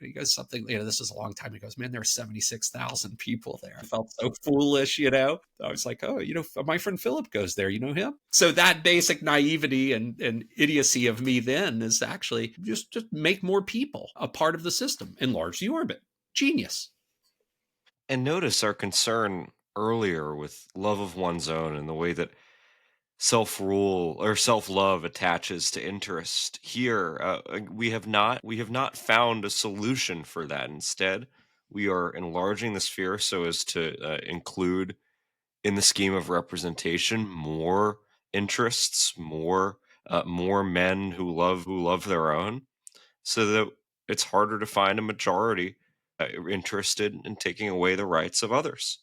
And he goes something, this is a long time. He goes, man, there are 76,000 people there. I felt so foolish, I was like, oh, my friend Philip goes there. You know him? So that basic naivety and idiocy of me then is actually just make more people a part of the system, enlarge the orbit. Genius. And notice our concern earlier with love of one's own and the way that self-rule or self-love attaches to interest. Here, we have not found a solution for that. Instead, we are enlarging the sphere so as to include in the scheme of representation more interests, more men who love their own, so that it's harder to find a majority interested in taking away the rights of others.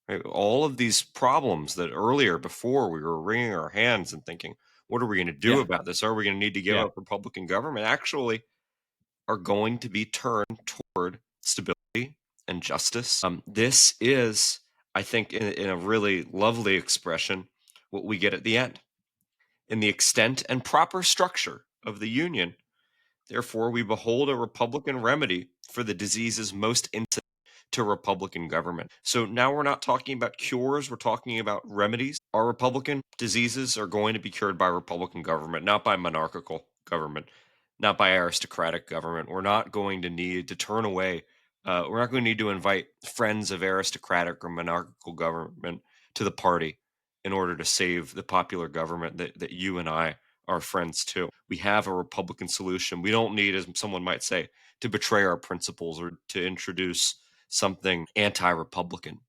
Right? All of these problems that earlier, before, we were wringing our hands and thinking, what are we going to do about this? Are we going to need to give up Republican government? Actually are going to be turned toward stability and justice. This is, I think, in a really lovely expression, what we get at the end. In the extent and proper structure of the Union, therefore, we behold a Republican remedy for the diseases most incident to Republican government. So now we're not talking about cures, we're talking about remedies. Our Republican diseases are going to be cured by Republican government, not by monarchical government, not by aristocratic government. We're not going to need to turn away, we're not going to need to invite friends of aristocratic or monarchical government to the party in order to save the popular government that you and I are friends to. We have a Republican solution. We don't need, as someone might say, to betray our principles or to introduce something anti-Republican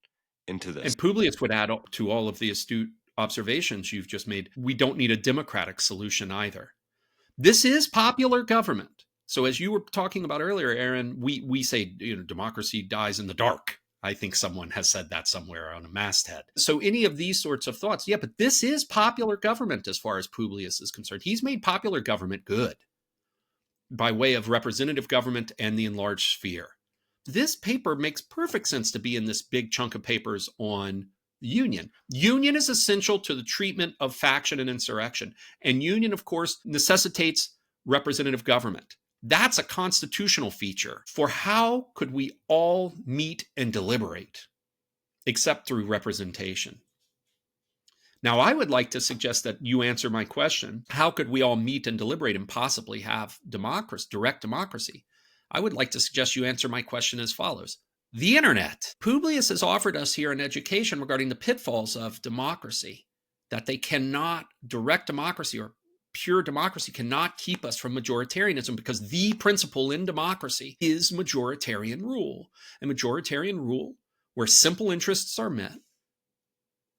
into this. And Publius would add to all of the astute observations you've just made, we don't need a democratic solution either. This is popular government. So as you were talking about earlier, Aaron, we say, democracy dies in the dark. I think someone has said that somewhere on a masthead. So any of these sorts of thoughts, but this is popular government as far as Publius is concerned. He's made popular government good by way of representative government and the enlarged sphere. This paper makes perfect sense to be in this big chunk of papers on union. Union is essential to the treatment of faction and insurrection. And union, of course, necessitates representative government. That's a constitutional feature. For how could we all meet and deliberate except through representation? Now, I would like to suggest that you answer my question. How could we all meet and deliberate and possibly have democracy, direct democracy? I would like to suggest you answer my question as follows. The internet. Publius has offered us here an education regarding the pitfalls of democracy, that direct democracy or pure democracy cannot keep us from majoritarianism, because the principle in democracy is majoritarian rule. And majoritarian rule, where simple interests are met,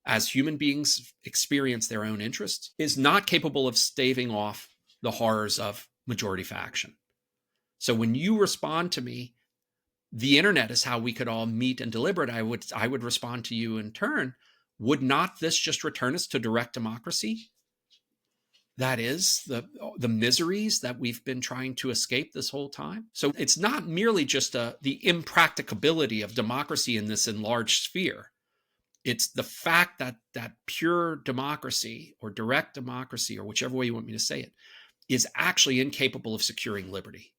as human beings experience their own interests, is not capable of staving off the horrors of majority faction. So when you respond to me, the internet is how we could all meet and deliberate, I would respond to you in turn, would not this just return us to direct democracy? That is the miseries that we've been trying to escape this whole time. So it's not merely just the impracticability of democracy in this enlarged sphere. It's the fact that pure democracy or direct democracy, or whichever way you want me to say it, is actually incapable of securing liberty.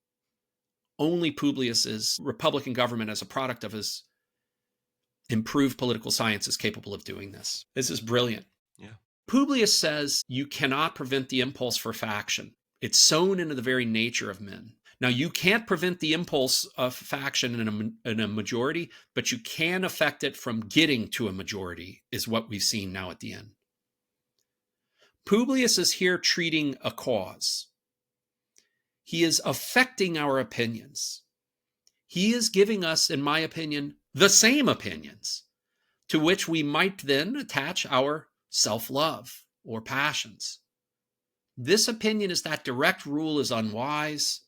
Only Publius's Republican government, as a product of his improved political science, is capable of doing this. This is brilliant. Yeah. Publius says you cannot prevent the impulse for faction. It's sown into the very nature of men. Now, you can't prevent the impulse of faction in a majority, but you can affect it from getting to a majority, is what we've seen now at the end. Publius is here treating a cause. He is affecting our opinions. He is giving us, in my opinion, the same opinions, to which we might then attach our self-love or passions. This opinion is that direct rule is unwise,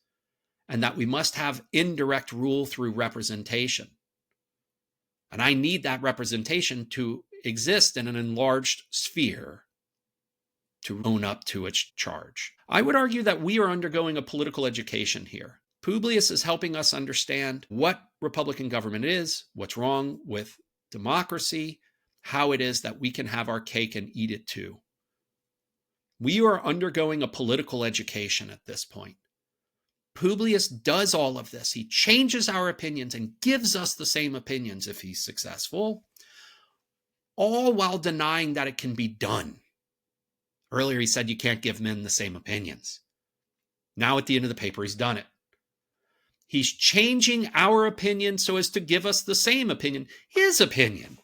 and that we must have indirect rule through representation. And I need that representation to exist in an enlarged sphere to own up to its charge. I would argue that we are undergoing a political education here. Publius is helping us understand what Republican government is, what's wrong with democracy, how it is that we can have our cake and eat it too. We are undergoing a political education at this point. Publius does all of this. He changes our opinions and gives us the same opinions if he's successful, all while denying that it can be done. Earlier, he said you can't give men the same opinions. Now, at the end of the paper, he's done it. He's changing our opinion so as to give us the same opinion, his opinion,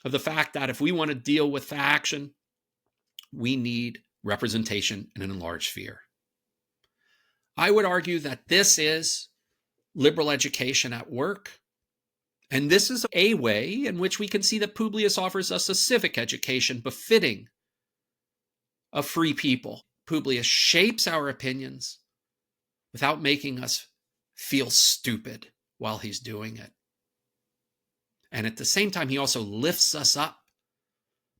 of the fact that if we want to deal with faction, we need representation in an enlarged sphere. I would argue that this is liberal education at work. And this is a way in which we can see that Publius offers us a civic education befitting a free people. Publius shapes our opinions without making us feel stupid while he's doing it. And at the same time, he also lifts us up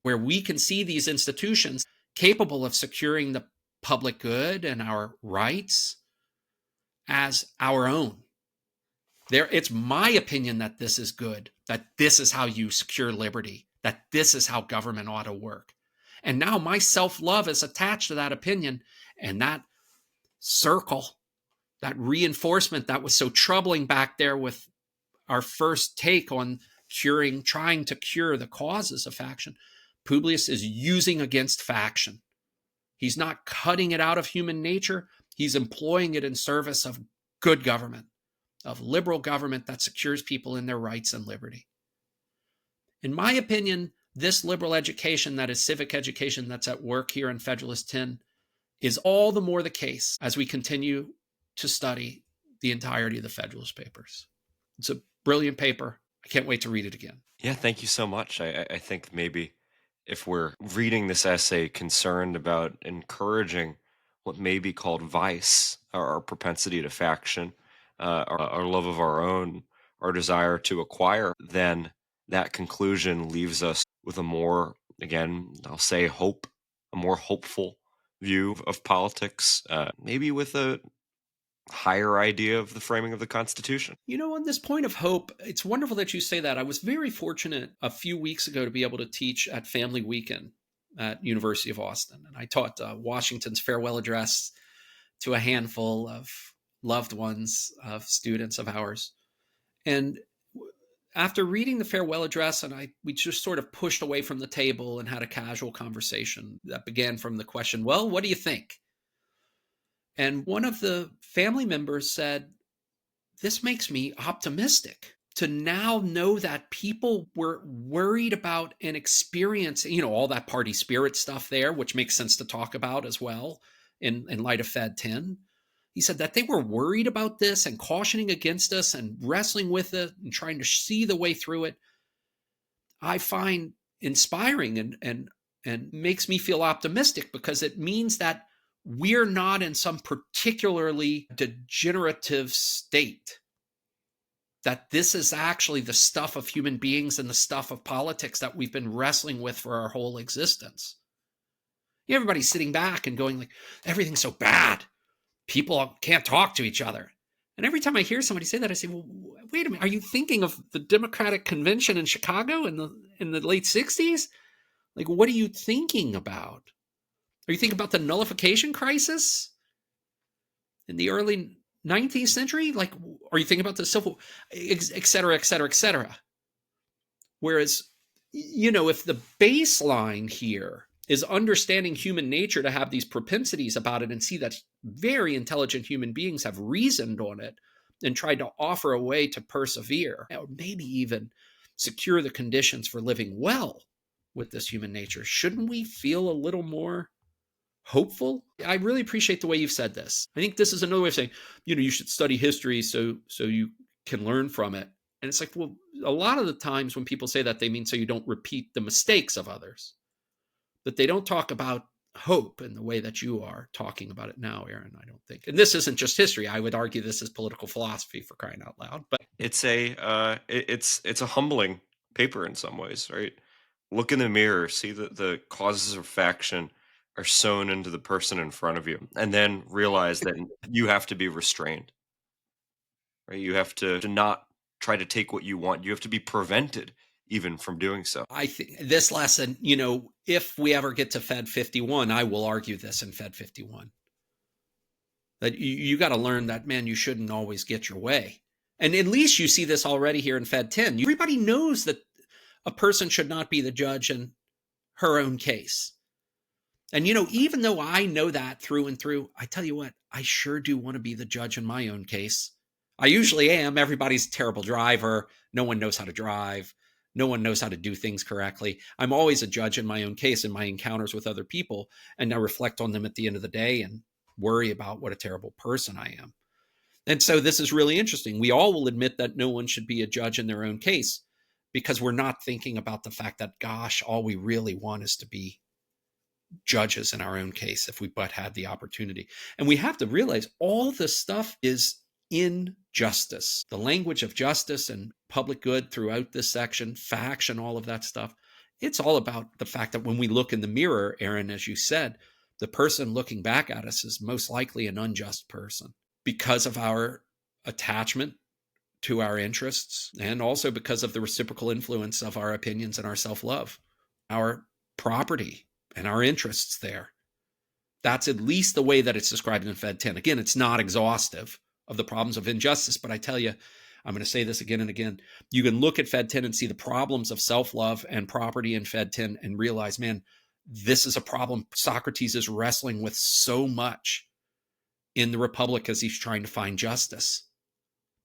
where we can see these institutions capable of securing the public good and our rights as our own. It's my opinion that this is good, that this is how you secure liberty, that this is how government ought to work. And now my self-love is attached to that opinion, and that circle, that reinforcement that was so troubling back there with our first take on trying to cure the causes of faction, Publius is using against faction. He's not cutting it out of human nature. He's employing it in service of good government, of liberal government that secures people in their rights and liberty. In my opinion, this liberal education, that is civic education that's at work here in Federalist 10, is all the more the case as we continue to study the entirety of the Federalist Papers. It's a brilliant paper. I can't wait to read it again. Yeah, thank you so much. I think maybe if we're reading this essay concerned about encouraging what may be called vice, our propensity to faction, our love of our own, our desire to acquire, then that conclusion leaves us with a more, again, I'll say hope, a more hopeful view of politics, maybe with a higher idea of the framing of the Constitution. You know, on this point of hope, it's wonderful that you say that. I was very fortunate a few weeks ago to be able to teach at Family Weekend at University of Austin. And I taught Washington's farewell address to a handful of loved ones, of students of ours. And after reading the farewell address, we just sort of pushed away from the table and had a casual conversation that began from the question, well, what do you think? And one of the family members said, this makes me optimistic to now know that people were worried about and experiencing, all that party spirit stuff there, which makes sense to talk about as well in light of Fed 10. He said that they were worried about this and cautioning against us and wrestling with it and trying to see the way through it. I find inspiring and makes me feel optimistic because it means that we're not in some particularly degenerative state, that this is actually the stuff of human beings and the stuff of politics that we've been wrestling with for our whole existence. Everybody's sitting back and going like, everything's so bad. People can't talk to each other. And every time I hear somebody say that, I say, well, wait a minute. Are you thinking of the Democratic Convention in Chicago in the late 60s? Like, what are you thinking about? Are you thinking about the nullification crisis in the early 19th century? Like, are you thinking about the civil, et cetera, et cetera, et cetera? Whereas, if the baseline here is understanding human nature to have these propensities about it and see that very intelligent human beings have reasoned on it and tried to offer a way to persevere, or maybe even secure the conditions for living well with this human nature, shouldn't we feel a little more hopeful? I really appreciate the way you've said this. I think this is another way of saying, you should study history so you can learn from it. And it's like, well, a lot of the times when people say that, they mean so you don't repeat the mistakes of others. But they don't talk about hope in the way that you are talking about it now, Aaron, I don't think. And this isn't just history. I would argue this is political philosophy, for crying out loud. But it's a humbling paper in some ways, right? Look in the mirror, see that the causes of faction are sewn into the person in front of you, and then realize that you have to be restrained. Right? You have to not try to take what you want. You have to be prevented even from doing so. I think this lesson, if we ever get to Fed 51, I will argue this in Fed 51. That you got to learn that, man, you shouldn't always get your way. And at least you see this already here in Fed 10. Everybody knows that a person should not be the judge in her own case. And, even though I know that through and through, I tell you what, I sure do want to be the judge in my own case. I usually am. Everybody's a terrible driver. No one knows how to drive. No one knows how to do things correctly. I'm always a judge in my own case in my encounters with other people, and I reflect on them at the end of the day and worry about what a terrible person I am. And so this is really interesting. We all will admit that no one should be a judge in their own case because we're not thinking about the fact that, gosh, all we really want is to be judges in our own case if we but had the opportunity. And we have to realize all this stuff is injustice. The language of justice and public good throughout this section, faction, all of that stuff. It's all about the fact that when we look in the mirror, Aaron, as you said, the person looking back at us is most likely an unjust person because of our attachment to our interests and also because of the reciprocal influence of our opinions and our self-love, our property and our interests there. That's at least the way that it's described in Fed 10. Again, it's not exhaustive of the problems of injustice, but I tell you, I'm going to say this again and again. You can look at Fed 10 and see the problems of self-love and property in Fed 10 and realize, man, this is a problem Socrates is wrestling with so much in the Republic as he's trying to find justice.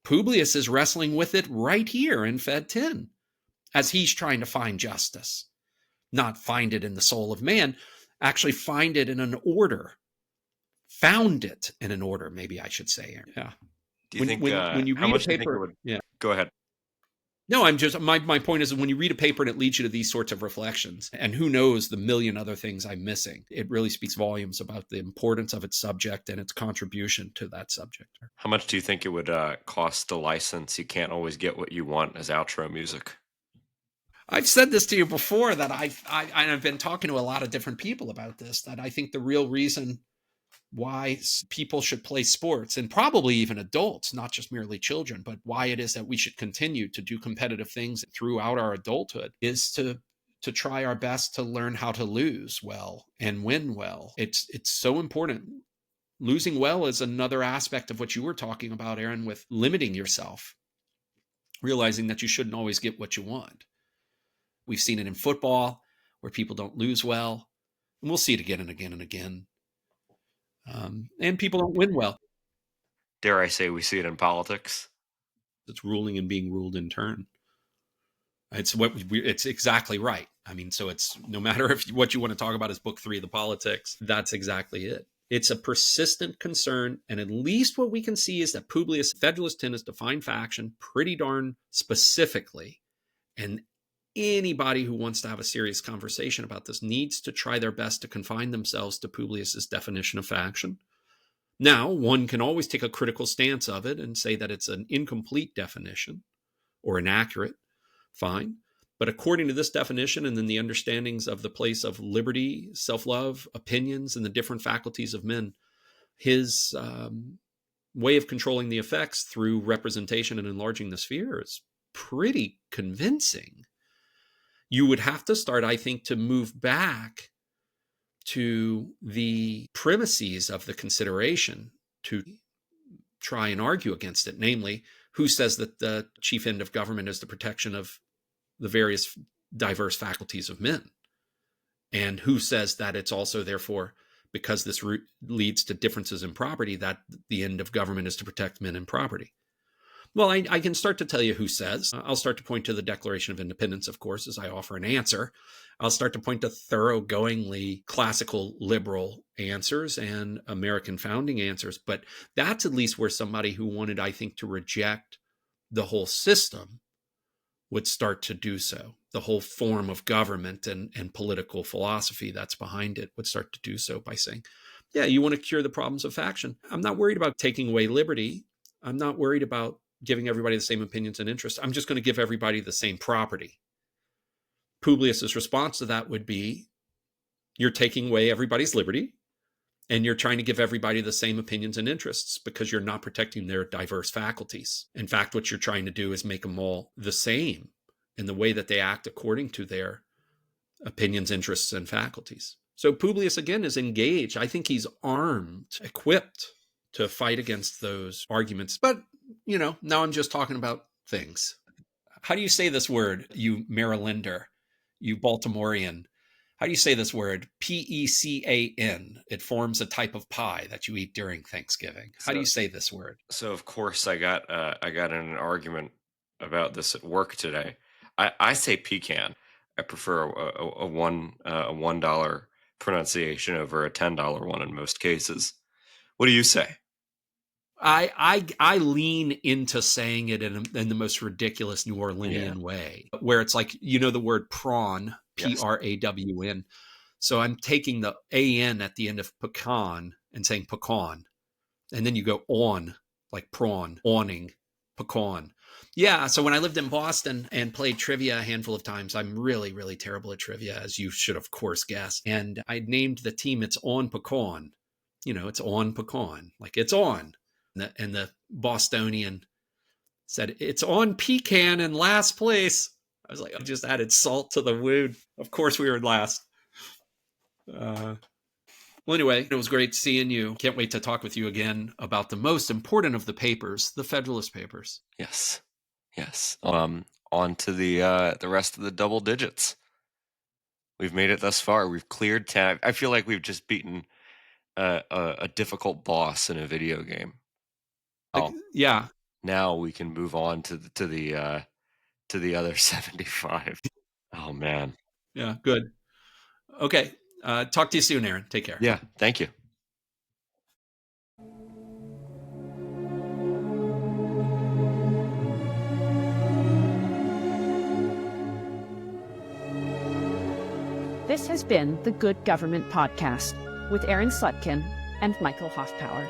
Publius is wrestling with it right here in Fed 10 as he's trying to find justice. Not find it in the soul of man, actually find it in an order. Found it in an order, maybe I should say. Yeah. Do you think when you read a paper, yeah. Go ahead. No, I'm just my point is when you read a paper and it leads you to these sorts of reflections, and who knows the million other things I'm missing, it really speaks volumes about the importance of its subject and its contribution to that subject. How much do you think it would cost to license "You Can't Always Get What You Want" as outro music? I've said this to you before that I've been talking to a lot of different people about this, that I think the real reason why people should play sports, and probably even adults, not just merely children, but why it is that we should continue to do competitive things throughout our adulthood is to try our best to learn how to lose well and win well. It's so important. Losing well is another aspect of what you were talking about, Aaron, with limiting yourself, realizing that you shouldn't always get what you want. We've seen it in football where people don't lose well, and we'll see it again and again and again. And people don't win well. Dare I say we see it in politics? It's ruling and being ruled in turn. It's exactly right. I mean, so it's no matter if what you want to talk about is book 3 of the politics, that's exactly it. It's a persistent concern. And at least what we can see is that Publius Federalist 10 has defined faction pretty darn specifically. And anybody who wants to have a serious conversation about this needs to try their best to confine themselves to Publius's definition of faction. Now, one can always take a critical stance of it and say that it's an incomplete definition or inaccurate. Fine. But according to this definition and then the understandings of the place of liberty, self-love, opinions, and the different faculties of men, his way of controlling the effects through representation and enlarging the sphere is pretty convincing. You would have to start, I think, to move back to the premises of the consideration to try and argue against it. Namely, who says that the chief end of government is the protection of the various diverse faculties of men? And who says that it's also, therefore, because this leads to differences in property, that the end of government is to protect men and property? Well, I can start to tell you who says. I'll start to point to the Declaration of Independence, of course, as I offer an answer. I'll start to point to thoroughgoingly classical liberal answers and American founding answers. But that's at least where somebody who wanted, I think, to reject the whole system would start to do so. the whole form of government and political philosophy that's behind it would start to do so by saying, yeah, you want to cure the problems of faction. I'm not worried about taking away liberty. I'm not worried about giving everybody the same opinions and interests. I'm just going to give everybody the same property. Publius's response to that would be, you're taking away everybody's liberty, and you're trying to give everybody the same opinions and interests because you're not protecting their diverse faculties. In fact, what you're trying to do is make them all the same in the way that they act according to their opinions, interests, and faculties. So Publius, again, is engaged. I think he's armed, equipped to fight against those arguments. But, now I'm just talking about things. How do you say this word, you Marylander, you Baltimorean? How do you say this word? Pecan. It forms a type of pie that you eat during Thanksgiving. How do you say this word? So, of course, I got in an argument about this at work today. I say pecan. I prefer a $1 pronunciation over a $10 one in most cases. What do you say? I lean into saying it in the most ridiculous New Orleanian way, where it's like, the word prawn, Prawn. So I'm taking the an at the end of pecan and saying pecan. And then you go on, like prawn, awning, pecan. Yeah, so when I lived in Boston and played trivia a handful of times, I'm really, really terrible at trivia, as you should, of course, guess. And I named the team It's On Pecan. It's on pecan, like it's on. And the Bostonian said, it's on pecan in last place. I was like, I just added salt to the wound. Of course we were last. Well, anyway, it was great seeing you. Can't wait to talk with you again about the most important of the papers, the Federalist Papers. Yes. On to the rest of the double digits. We've made it thus far. We've cleared 10. I feel like we've just beaten a difficult boss in a video game. Yeah. Now we can move on to the other 75. Oh man. Yeah. Good. Okay. Talk to you soon, Aaron. Take care. Yeah. Thank you. This has been the Good Government Podcast with Aaron Slutkin and Michael Hoffpauir.